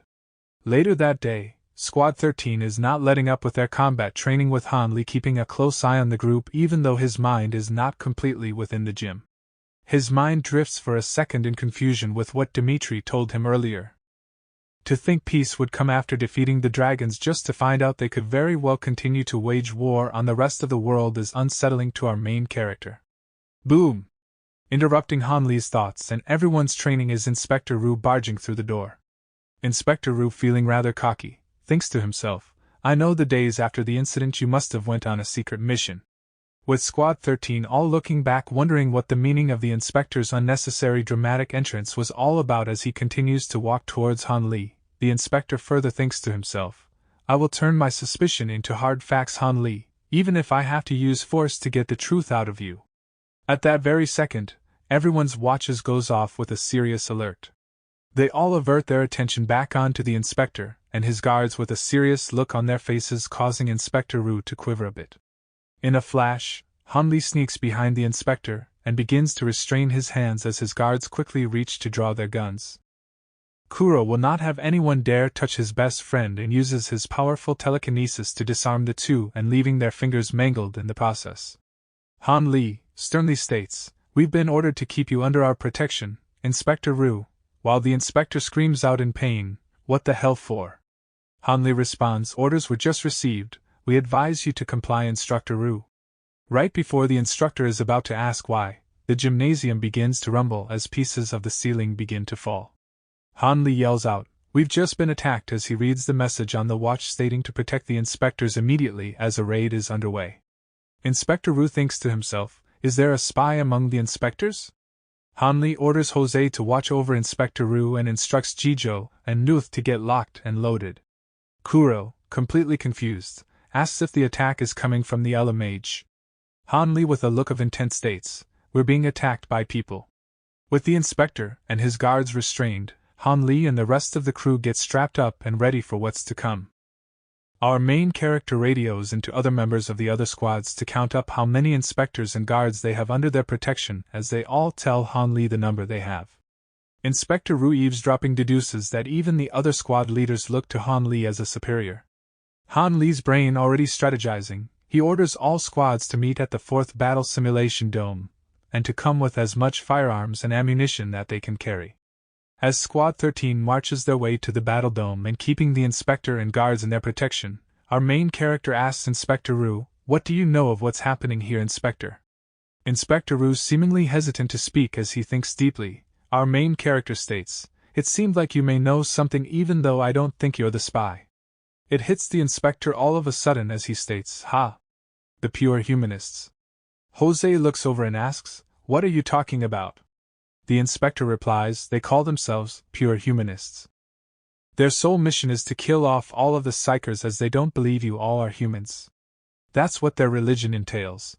Later that day, Squad 13 is not letting up with their combat training, with Han Li keeping a close eye on the group even though his mind is not completely within the gym. His mind drifts for a second in confusion with what Dimitri told him earlier. To think peace would come after defeating the dragons just to find out they could very well continue to wage war on the rest of the world is unsettling to our main character. Boom! Interrupting Han Li's thoughts and everyone's training is Inspector Roo barging through the door. Inspector Roo, feeling rather cocky, thinks to himself, I know the days after the incident you must have went on a secret mission. With Squad 13 all looking back, wondering what the meaning of the inspector's unnecessary dramatic entrance was all about as he continues to walk towards Han Li, the inspector further thinks to himself, I will turn my suspicion into hard facts, Han Li, even if I have to use force to get the truth out of you. At that very second, everyone's watches goes off with a serious alert. They all avert their attention back onto the inspector and his guards with a serious look on their faces, causing Inspector Roo to quiver a bit. In a flash, Han Li sneaks behind the inspector and begins to restrain his hands as his guards quickly reach to draw their guns. Kuro will not have anyone dare touch his best friend and uses his powerful telekinesis to disarm the two and leaving their fingers mangled in the process. Han Li sternly states, We've been ordered to keep you under our protection, Inspector Roo, while the inspector screams out in pain, What the hell for? Han Li responds, Orders were just received, we advise you to comply, Instructor Roo. Right before the instructor is about to ask why, the gymnasium begins to rumble as pieces of the ceiling begin to fall. Han Li yells out, We've just been attacked, as he reads the message on the watch stating to protect the inspectors immediately as a raid is underway. Inspector Roo thinks to himself, Is there a spy among the inspectors? Han Li orders Jose to watch over Inspector Roo and instructs Jijo and Nuth to get locked and loaded. Kuro, completely confused, asks if the attack is coming from the Ella mage. Han Li, with a look of intent, states, We're being attacked by people. With the inspector and his guards restrained, Han Li and the rest of the crew get strapped up and ready for what's to come. Our main character radios into other members of the other squads to count up how many inspectors and guards they have under their protection, as they all tell Han Li the number they have. Inspector Roo, eavesdropping, deduces that even the other squad leaders look to Han Li as a superior. Han Li's brain already strategizing, he orders all squads to meet at the 4th Battle Simulation Dome, and to come with as much firearms and ammunition that they can carry. As Squad 13 marches their way to the battle dome and keeping the inspector and guards in their protection, our main character asks Inspector Rue, "What do you know of what's happening here, Inspector?" Inspector Rue seemingly hesitant to speak as he thinks deeply. Our main character states, "It seemed like you may know something even though I don't think you're the spy." It hits the inspector all of a sudden as he states, "Ha! The pure humanists." Jose looks over and asks, "What are you talking about?" The inspector replies, "They call themselves pure humanists. Their sole mission is to kill off all of the psychers as they don't believe you all are humans. That's what their religion entails."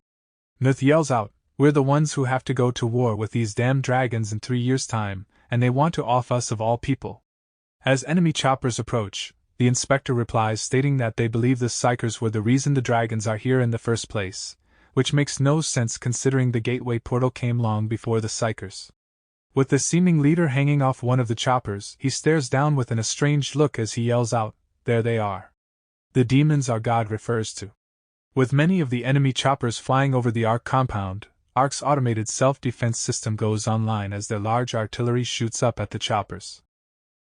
Nuth yells out, "We're the ones who have to go to war with these damn dragons in 3 years' time, and they want to off us of all people." As enemy choppers approach, the inspector replies stating that they believe the psychers were the reason the dragons are here in the first place, which makes no sense considering the gateway portal came long before the psychers. With the seeming leader hanging off one of the choppers, he stares down with an estranged look as he yells out, "There they are. The demons our God refers to." With many of the enemy choppers flying over the Ark compound, Ark's automated self-defense system goes online as their large artillery shoots up at the choppers.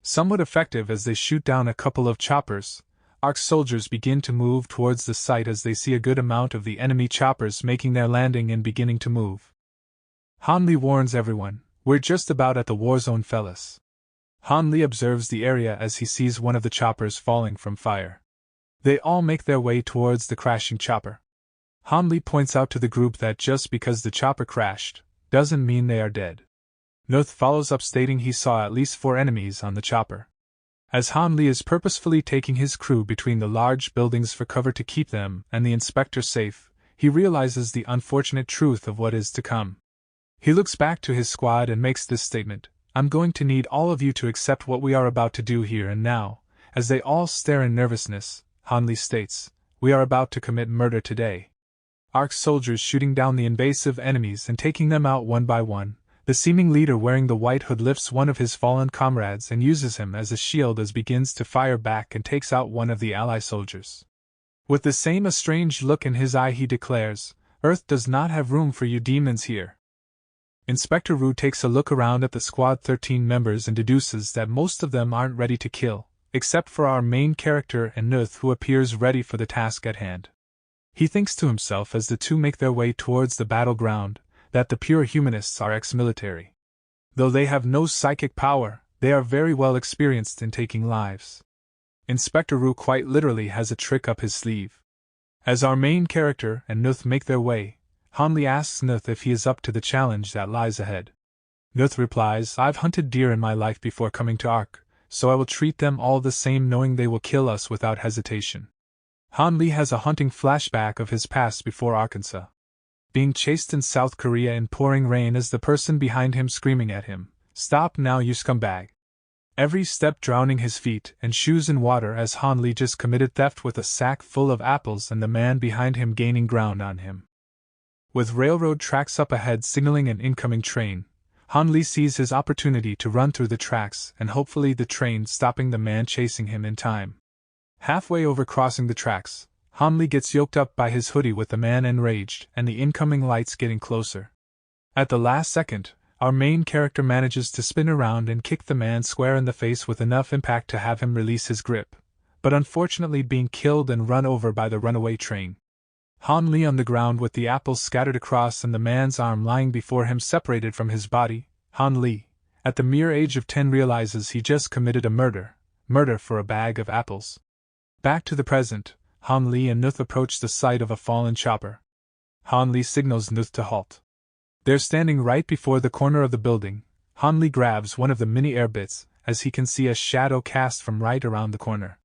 Somewhat effective as they shoot down a couple of choppers, Ark's soldiers begin to move towards the site as they see a good amount of the enemy choppers making their landing and beginning to move. Hanli warns everyone, "We're just about at the war zone, fellas." Hanli observes the area as he sees one of the choppers falling from fire. They all make their way towards the crashing chopper. Hanli points out to the group that just because the chopper crashed, doesn't mean they are dead. Nuth follows up stating he saw at least 4 enemies on the chopper. As Hanli is purposefully taking his crew between the large buildings for cover to keep them and the inspector safe, he realizes the unfortunate truth of what is to come. He looks back to his squad and makes this statement, "I'm going to need all of you to accept what we are about to do here and now." As they all stare in nervousness, Hanli states, "We are about to commit murder today." Ark's soldiers shooting down the invasive enemies and taking them out one by one, the seeming leader wearing the white hood lifts one of his fallen comrades and uses him as a shield as begins to fire back and takes out one of the ally soldiers. With the same estranged look in his eye he declares, "Earth does not have room for you demons here." Inspector Rue takes a look around at the Squad 13 members and deduces that most of them aren't ready to kill, except for our main character and Nuth, who appears ready for the task at hand. He thinks to himself as the two make their way towards the battleground, that the pure humanists are ex-military. Though they have no psychic power, they are very well experienced in taking lives. Inspector Rue quite literally has a trick up his sleeve. As our main character and Nuth make their way, Hanli asks Nuth if he is up to the challenge that lies ahead. Nuth replies, "I've hunted deer in my life before coming to Ark, so I will treat them all the same knowing they will kill us without hesitation." Hanli has a hunting flashback of his past before Arkansas. Being chased in South Korea in pouring rain as the person behind him screaming at him, "Stop now, you scumbag." Every step drowning his feet and shoes in water as Hanli just committed theft with a sack full of apples and the man behind him gaining ground on him. With railroad tracks up ahead signaling an incoming train, Hanli sees his opportunity to run through the tracks and hopefully the train stopping the man chasing him in time. Halfway over crossing the tracks, Hanli gets yoked up by his hoodie with the man enraged and the incoming lights getting closer. At the last second, our main character manages to spin around and kick the man square in the face with enough impact to have him release his grip, but unfortunately being killed and run over by the runaway train. Hanli on the ground with the apples scattered across and the man's arm lying before him separated from his body, Hanli, at the mere age of 10 realizes he just committed a murder for a bag of apples. Back to the present, Hanli and Nuth approach the site of a fallen chopper. Hanli signals Nuth to halt. They're standing right before the corner of the building. Hanli grabs one of the mini air bits as he can see a shadow cast from right around the corner.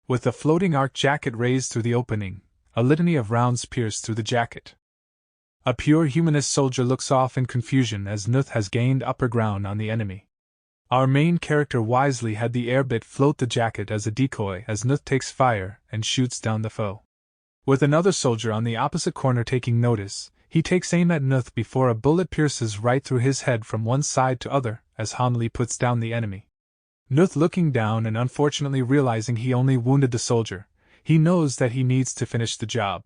With the floating arc jacket raised through the opening, a litany of rounds pierce through the jacket. A pure humanist soldier looks off in confusion as Nuth has gained upper ground on the enemy. Our main character wisely had the air bit float the jacket as a decoy as Nuth takes fire and shoots down the foe. With another soldier on the opposite corner taking notice, he takes aim at Nuth before a bullet pierces right through his head from one side to other as Hanli puts down the enemy. Nuth looking down and unfortunately realizing he only wounded the soldier, he knows that he needs to finish the job.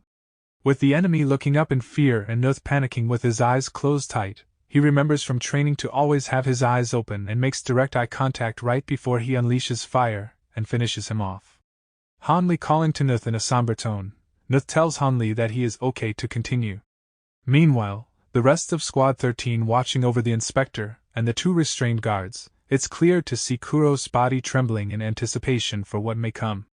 With the enemy looking up in fear and Nuth panicking with his eyes closed tight, he remembers from training to always have his eyes open and makes direct eye contact right before he unleashes fire and finishes him off. Han-Li calling to Nuth in a somber tone, Nuth tells Han-Li that he is okay to continue. Meanwhile, the rest of Squad 13 watching over the inspector and the two restrained guards, it's clear to see Kuro's body trembling in anticipation for what may come.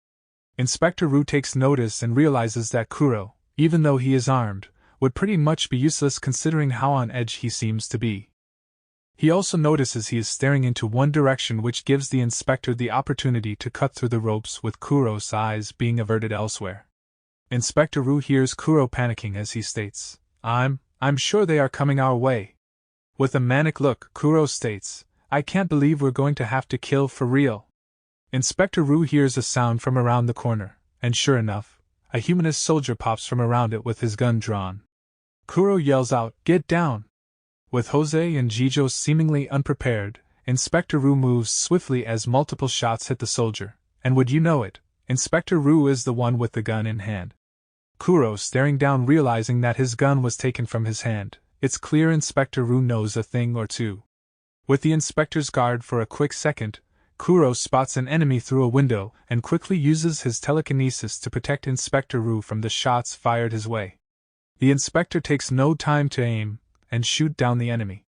Inspector Ru takes notice and realizes that Kuro, even though he is armed, would pretty much be useless considering how on edge he seems to be. He also notices he is staring into one direction, which gives the inspector the opportunity to cut through the ropes with Kuro's eyes being averted elsewhere. Inspector Ru hears Kuro panicking as he states, I'm sure they are coming our way. With a manic look, Kuro states, I can't believe we're going to have to kill for real. Inspector Ru hears a sound from around the corner, and sure enough, a humanist soldier pops from around it with his gun drawn. Kuro yells out, Get down! With Jose and Jijo seemingly unprepared, Inspector Ru moves swiftly as multiple shots hit the soldier, and would you know it, Inspector Ru is the one with the gun in hand. Kuro staring down, realizing that his gun was taken from his hand. It's clear Inspector Ru knows a thing or two. With the inspector's guard for a quick second, Kuro spots an enemy through a window and quickly uses his telekinesis to protect Inspector Ru from the shots fired his way. The inspector takes no time to aim and shoot down the enemy.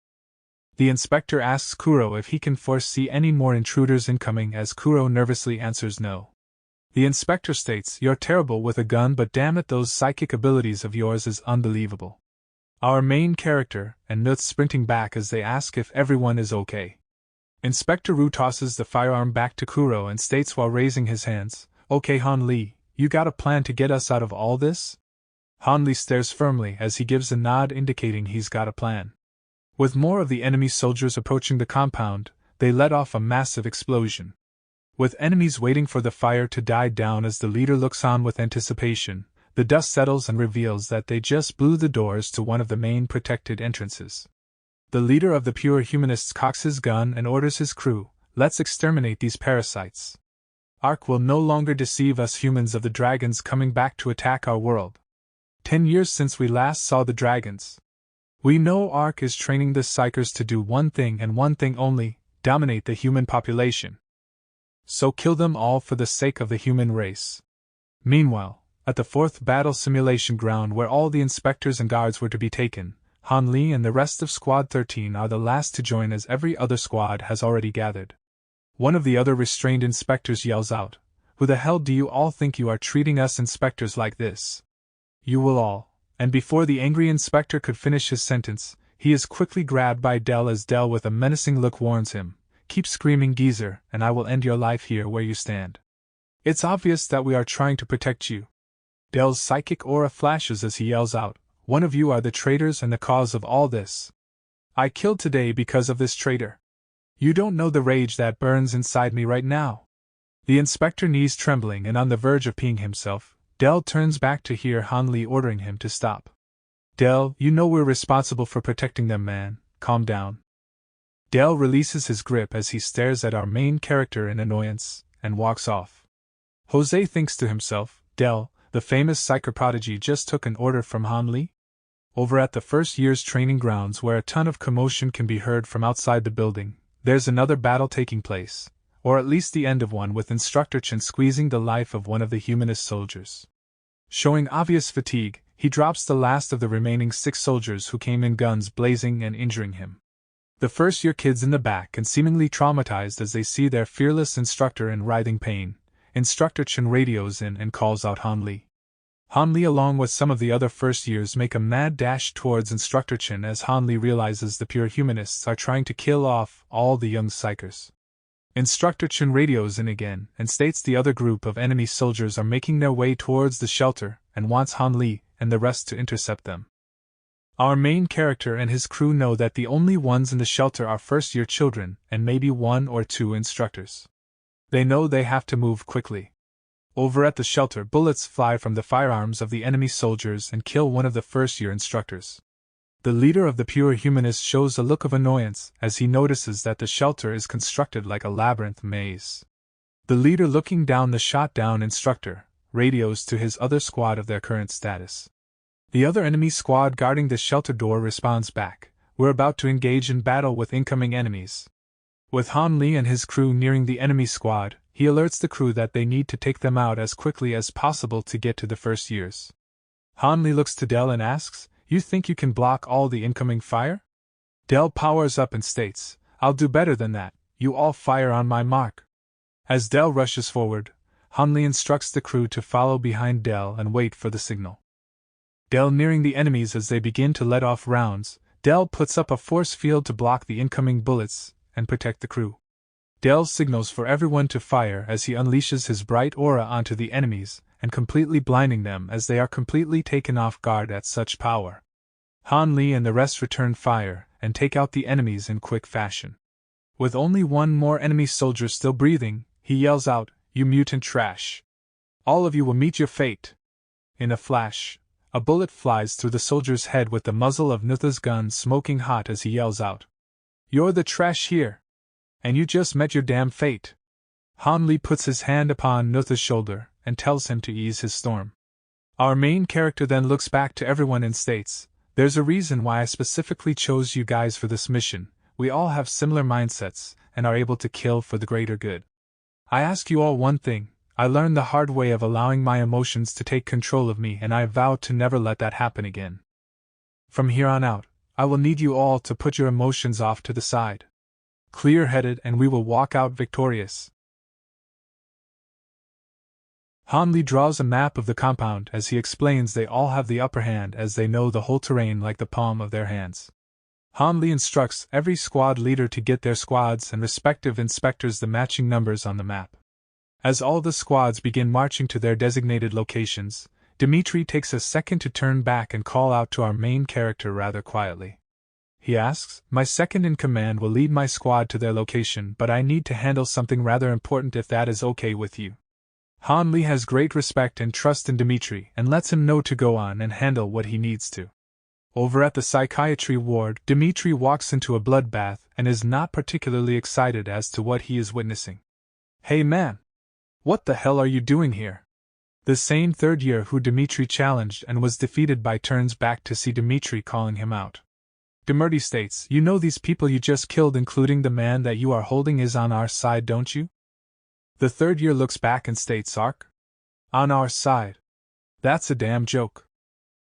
The inspector asks Kuro if he can foresee any more intruders incoming, as Kuro nervously answers no. The inspector states, You're terrible with a gun, but damn it, those psychic abilities of yours is unbelievable. Our main character and Nuth sprinting back as they ask if everyone is okay. Inspector Ru tosses the firearm back to Kuro and states while raising his hands, Okay Han-Li, you got a plan to get us out of all this? Han-Li stares firmly as he gives a nod indicating he's got a plan. With more of the enemy soldiers approaching the compound, they let off a massive explosion. With enemies waiting for the fire to die down as the leader looks on with anticipation, the dust settles and reveals that they just blew the doors to one of the main protected entrances. The leader of the pure humanists cocks his gun and orders his crew, Let's exterminate these parasites. Ark will no longer deceive us humans of the dragons coming back to attack our world. 10 years since we last saw the dragons. We know Ark is training the Psychers to do one thing and one thing only, dominate the human population. So kill them all for the sake of the human race. Meanwhile, at the 4th battle simulation ground where all the inspectors and guards were to be taken, Han-Li and the rest of Squad 13 are the last to join as every other squad has already gathered. One of the other restrained inspectors yells out, Who the hell do you all think you are, treating us inspectors like this? You will all, and before the angry inspector could finish his sentence, he is quickly grabbed by Del as Del with a menacing look warns him, Keep screaming, geezer, and I will end your life here where you stand. It's obvious that we are trying to protect you. Del's psychic aura flashes as he yells out, One of you are the traitors and the cause of all this. I killed today because of this traitor. You don't know the rage that burns inside me right now. The inspector, knees trembling and on the verge of peeing himself, Del turns back to hear Han-Li ordering him to stop. Del, you know we're responsible for protecting them, man. Calm down. Del releases his grip as he stares at our main character in annoyance, and walks off. Jose thinks to himself, Del, the famous psyker prodigy, just took an order from Han-Li? Over at the first year's training grounds, where a ton of commotion can be heard from outside the building, there's another battle taking place, or at least the end of one, with Instructor Chen squeezing the life of one of the humanist soldiers. Showing obvious fatigue, he drops the last of the remaining 6 soldiers who came in, guns blazing and injuring him. The first-year kids in the back and seemingly traumatized as they see their fearless instructor in writhing pain, Instructor Chen radios in and calls out Han-Li. Han-Li along with some of the other first-years make a mad dash towards Instructor Chen as Han-Li realizes the pure humanists are trying to kill off all the young psychers. Instructor Chen radios in again and states the other group of enemy soldiers are making their way towards the shelter and wants Han-Li and the rest to intercept them. Our main character and his crew know that the only ones in the shelter are first-year children and maybe 1 or 2 instructors. They know they have to move quickly. Over at the shelter, bullets fly from the firearms of the enemy soldiers and kill one of the first-year instructors. The leader of the pure humanists shows a look of annoyance as he notices that the shelter is constructed like a labyrinth maze. The leader, looking down the shot-down instructor, radios to his other squad of their current status. The other enemy squad guarding the shelter door responds back, "We're about to engage in battle with incoming enemies." With Han Li and his crew nearing the enemy squad, he alerts the crew that they need to take them out as quickly as possible to get to the first years. Han Li looks to Del and asks, "You think you can block all the incoming fire?" Del powers up and states, "I'll do better than that, you all fire on my mark." As Del rushes forward, Han Li instructs the crew to follow behind Del and wait for the signal. Del nearing the enemies as they begin to let off rounds, Del puts up a force field to block the incoming bullets and protect the crew. Del signals for everyone to fire as he unleashes his bright aura onto the enemies and completely blinding them as they are completely taken off guard at such power. Han Li and the rest return fire and take out the enemies in quick fashion. With only one more enemy soldier still breathing, he yells out, "You mutant trash! All of you will meet your fate!" In a flash, a bullet flies through the soldier's head with the muzzle of Nutha's gun smoking hot as he yells out, "You're the trash here! And you just met your damn fate!" Han Li puts his hand upon Nutha's shoulder and tells him to ease his storm. Our main character then looks back to everyone and states, "There's a reason why I specifically chose you guys for this mission. We all have similar mindsets and are able to kill for the greater good. I ask you all one thing. I learned the hard way of allowing my emotions to take control of me, and I vow to never let that happen again. From here on out, I will need you all to put your emotions off to the side. Clear-headed, and we will walk out victorious." Han Li draws a map of the compound as he explains they all have the upper hand as they know the whole terrain like the palm of their hands. Han Li instructs every squad leader to get their squads and respective inspectors the matching numbers on the map. As all the squads begin marching to their designated locations, Dmitri takes a second to turn back and call out to our main character rather quietly. He asks, "My second in command will lead my squad to their location, but I need to handle something rather important if that is okay with you." Han Li has great respect and trust in Dmitri and lets him know to go on and handle what he needs to. Over at the psychiatry ward, Dmitri walks into a bloodbath and is not particularly excited as to what he is witnessing. "Hey man! What the hell are you doing here?" The same third year who Dmitri challenged and was defeated by turns back to see Dmitri calling him out. Dmitri states, "You know these people you just killed, including the man that you are holding, is on our side, don't you?" The third year looks back and states, "Ark? On our side? That's a damn joke.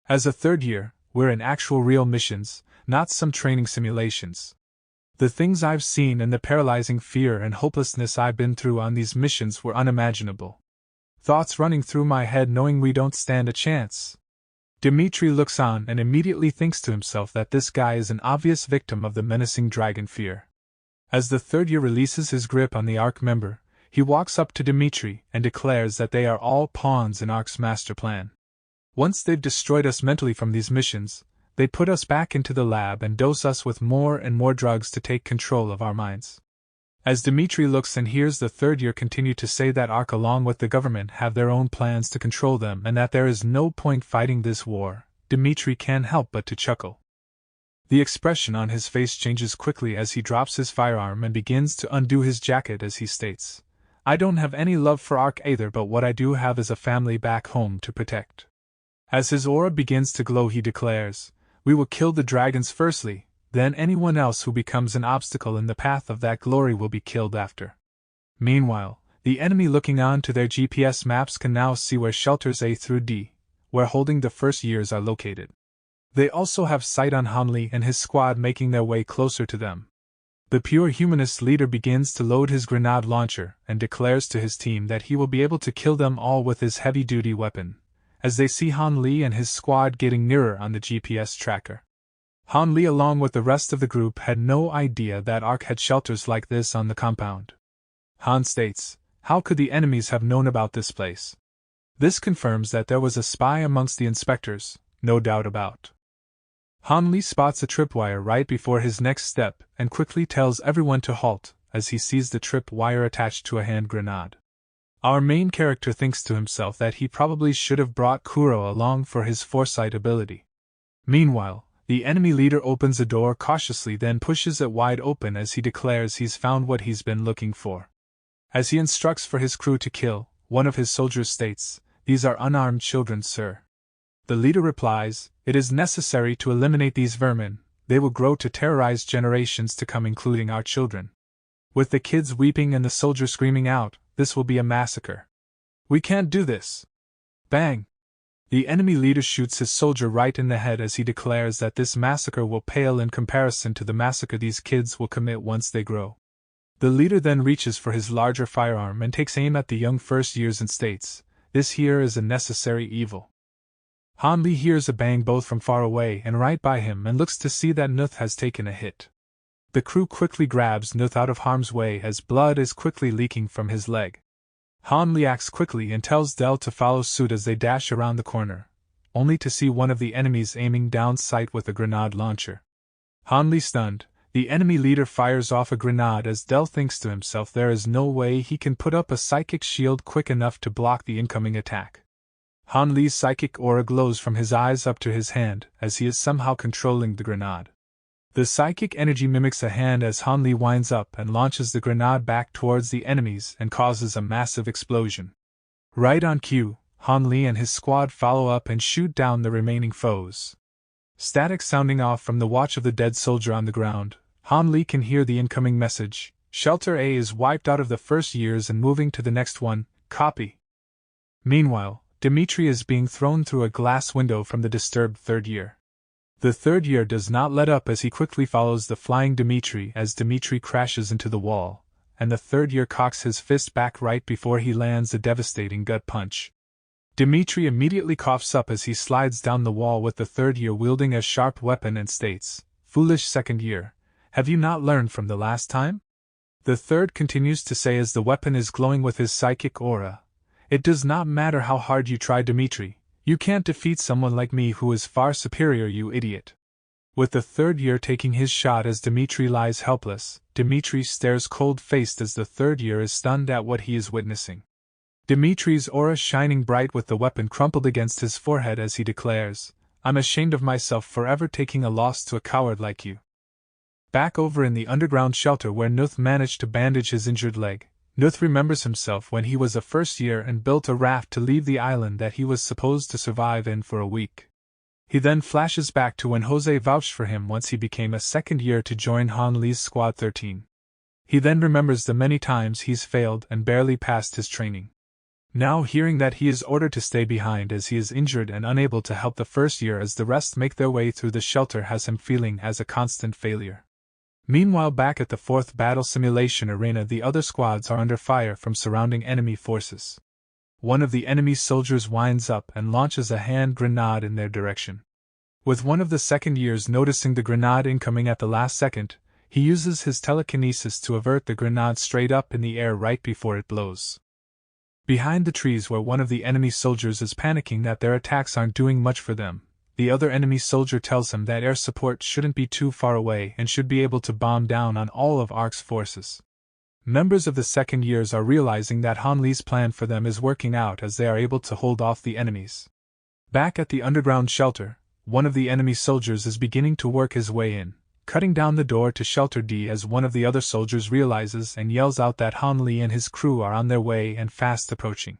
As a third year, we're in actual real missions, not some training simulations. The things I've seen and the paralyzing fear and hopelessness I've been through on these missions were unimaginable. Thoughts running through my head knowing we don't stand a chance." Dmitri looks on and immediately thinks to himself that this guy is an obvious victim of the menacing dragon fear. As the third year releases his grip on the ARC member, he walks up to Dmitri and declares that they are all pawns in ARC's master plan. Once they've destroyed us mentally from these missions, they put us back into the lab and dose us with more and more drugs to take control of our minds. As Dmitri looks and hears the third year continue to say that ARC along with the government have their own plans to control them and that there is no point fighting this war, Dmitri can't help but to chuckle. The expression on his face changes quickly as he drops his firearm and begins to undo his jacket as he states, "I don't have any love for ARC either, but what I do have is a family back home to protect." As his aura begins to glow, he declares, "We will kill the dragons firstly, then anyone else who becomes an obstacle in the path of that glory will be killed after." Meanwhile, the enemy looking on to their GPS maps can now see where shelters A through D, where holding the first years, are located. They also have sight on Han Li and his squad making their way closer to them. The pure humanist leader begins to load his grenade launcher and declares to his team that he will be able to kill them all with his heavy-duty weapon, as they see Han Li and his squad getting nearer on the GPS tracker. Han Li along with the rest of the group had no idea that ARC had shelters like this on the compound. Han states, "How could the enemies have known about this place?" This confirms that there was a spy amongst the inspectors, no doubt about. Han Li spots a tripwire right before his next step and quickly tells everyone to halt as he sees the tripwire attached to a hand grenade. Our main character thinks to himself that he probably should have brought Kuro along for his foresight ability. Meanwhile, the enemy leader opens the door cautiously, then pushes it wide open as he declares he's found what he's been looking for. As he instructs for his crew to kill, one of his soldiers states, "These are unarmed children, sir." The leader replies, It is necessary to eliminate these vermin. They will grow to terrorize generations to come, including our children. With the kids weeping and the soldier screaming out, this will be a massacre. We can't do this. Bang! The enemy leader shoots his soldier right in the head as he declares that this massacre will pale in comparison to the massacre these kids will commit once they grow. The leader then reaches for his larger firearm and takes aim at the young first years and states, "This here is a necessary evil." Han Li hears a bang both from far away and right by him and looks to see that Nuth has taken a hit. The crew quickly grabs Nuth out of harm's way as blood is quickly leaking from his leg. Han Li acts quickly and tells Del to follow suit as they dash around the corner, only to see one of the enemies aiming down sight with a grenade launcher. Han Li stunned, the enemy leader fires off a grenade as Del thinks to himself there is no way he can put up a psychic shield quick enough to block the incoming attack. Han Li's psychic aura glows from his eyes up to his hand as he is somehow controlling the grenade. The psychic energy mimics a hand as Han Li winds up and launches the grenade back towards the enemies and causes a massive explosion. Right on cue, Han Li and his squad follow up and shoot down the remaining foes. Static sounding off from the watch of the dead soldier on the ground, Han Li can hear the incoming message: Shelter A is wiped out of the first years and moving to the next one, copy. Meanwhile, Dmitri is being thrown through a glass window from the disturbed third year. The third year does not let up as he quickly follows the flying Dmitri as Dmitri crashes into the wall, and the third year cocks his fist back right before he lands a devastating gut punch. Dmitri immediately coughs up as he slides down the wall with the third year wielding a sharp weapon and states, "Foolish second year, have you not learned from the last time?" The third continues to say as the weapon is glowing with his psychic aura, "It does not matter how hard you try, Dmitri. You can't defeat someone like me who is far superior, you idiot." With the third year taking his shot as Dmitri lies helpless, Dmitri stares cold-faced as the third year is stunned at what he is witnessing. Dmitri's aura shining bright with the weapon crumpled against his forehead as he declares, "I'm ashamed of myself for ever taking a loss to a coward like you." Back over in the underground shelter where Nuth managed to bandage his injured leg, Nuth remembers himself when he was a first year and built a raft to leave the island that he was supposed to survive in for a week. He then flashes back to when Jose vouched for him once he became a second year to join Han Li's Squad 13. He then remembers the many times he's failed and barely passed his training. Now hearing that he is ordered to stay behind as he is injured and unable to help the first year as the rest make their way through the shelter has him feeling as a constant failure. Meanwhile, back at the fourth battle simulation arena, the other squads are under fire from surrounding enemy forces. One of the enemy soldiers winds up and launches a hand grenade in their direction. With one of the second years noticing the grenade incoming at the last second, he uses his telekinesis to avert the grenade straight up in the air right before it blows. Behind the trees where one of the enemy soldiers is panicking that their attacks aren't doing much for them, the other enemy soldier tells him that air support shouldn't be too far away and should be able to bomb down on all of ARC's forces. Members of the second years are realizing that Han Li's plan for them is working out as they are able to hold off the enemies. Back at the underground shelter, one of the enemy soldiers is beginning to work his way in, cutting down the door to Shelter D as one of the other soldiers realizes and yells out that Han Li and his crew are on their way and fast approaching.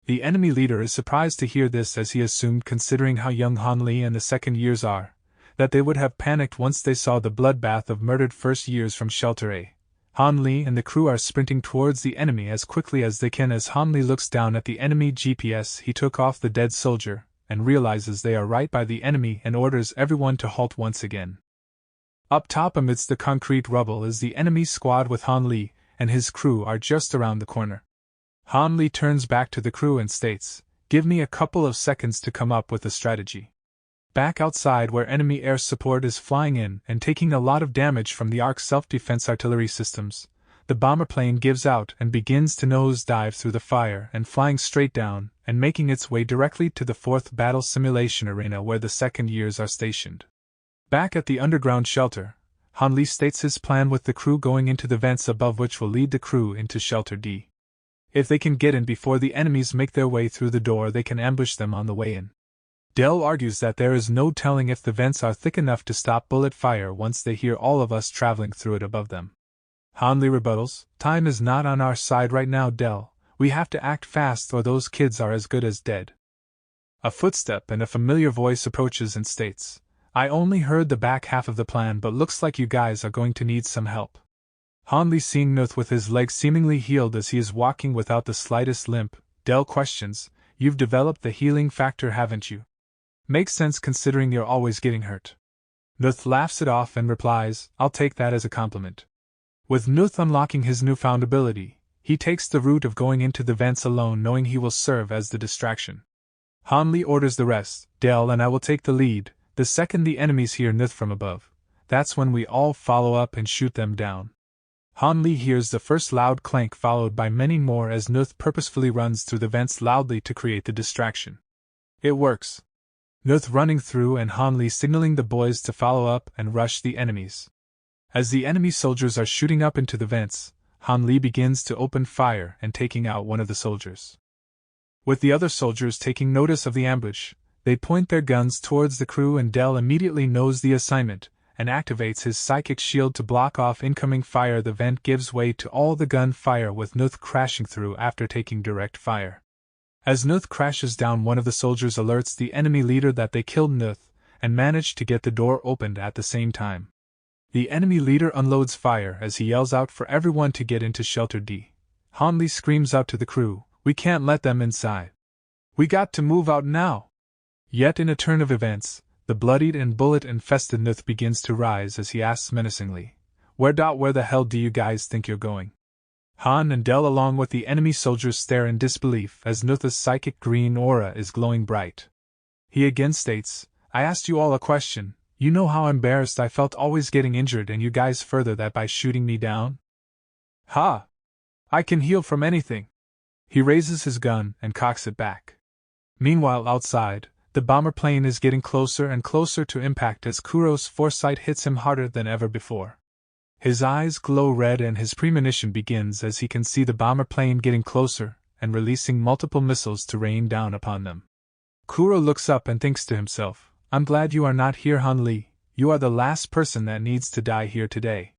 The enemy leader is surprised to hear this as he assumed, considering how young Han Li and the second years are, that they would have panicked once they saw the bloodbath of murdered first years from Shelter A. Han Li and the crew are sprinting towards the enemy as quickly as they can as Han Li looks down at the enemy GPS he took off the dead soldier, and realizes they are right by the enemy and orders everyone to halt once again. Up top amidst the concrete rubble is the enemy squad with Han Li and his crew are just around the corner. Han Li turns back to the crew and states, "Give me a couple of seconds to come up with a strategy." Back outside where enemy air support is flying in and taking a lot of damage from the ARC self-defense artillery systems, the bomber plane gives out and begins to nose-dive through the fire and flying straight down and making its way directly to the fourth battle simulation arena where the second years are stationed. Back at the underground shelter, Han Li states his plan with the crew going into the vents above which will lead the crew into Shelter D. If they can get in before the enemies make their way through the door, they can ambush them on the way in. Del argues that there is no telling if the vents are thick enough to stop bullet fire once they hear all of us traveling through it above them. Han Li rebuttals, "Time is not on our side right now, Del. We have to act fast or those kids are as good as dead." A footstep and a familiar voice approaches and states, I only heard the back half of the plan, but looks like you guys are going to need some help. Han Li, seeing Nuth with his legs seemingly healed as he is walking without the slightest limp, Del questions, You've developed the healing factor, haven't you? Makes sense considering you're always getting hurt. Nuth laughs it off and replies, I'll take that as a compliment. With Nuth unlocking his newfound ability, he takes the route of going into the vents alone, knowing he will serve as the distraction. Han Li orders the rest, Del and I will take the lead. The second the enemies hear Nuth from above, that's when we all follow up and shoot them down. Han Li hears the first loud clank followed by many more as Nuth purposefully runs through the vents loudly to create the distraction. It works. Nuth running through and Han Li signaling the boys to follow up and rush the enemies. As the enemy soldiers are shooting up into the vents, Han Li begins to open fire and taking out one of the soldiers. With the other soldiers taking notice of the ambush, they point their guns towards the crew and Del immediately knows the assignment and activates his psychic shield to block off incoming fire. The vent gives way to all the gunfire with Nuth crashing through after taking direct fire. As Nuth crashes down, one of the soldiers alerts the enemy leader that they killed Nuth and managed to get the door opened at the same time. The enemy leader unloads fire as he yells out for everyone to get into shelter D. Han Li screams out to the crew, We can't let them inside. We got to move out now. Yet in a turn of events, the bloodied and bullet-infested Nuth begins to rise as he asks menacingly, Where the hell do you guys think you're going? Han and Del along with the enemy soldiers stare in disbelief as Nuth's psychic green aura is glowing bright. He again states, I asked you all a question, you know how embarrassed I felt always getting injured, and you guys further that by shooting me down? Ha! I can heal from anything. He raises his gun and cocks it back. Meanwhile outside, the bomber plane is getting closer and closer to impact as Kuro's foresight hits him harder than ever before. His eyes glow red and his premonition begins as he can see the bomber plane getting closer and releasing multiple missiles to rain down upon them. Kuro looks up and thinks to himself, I'm glad you are not here, Han Li. You are the last person that needs to die here today.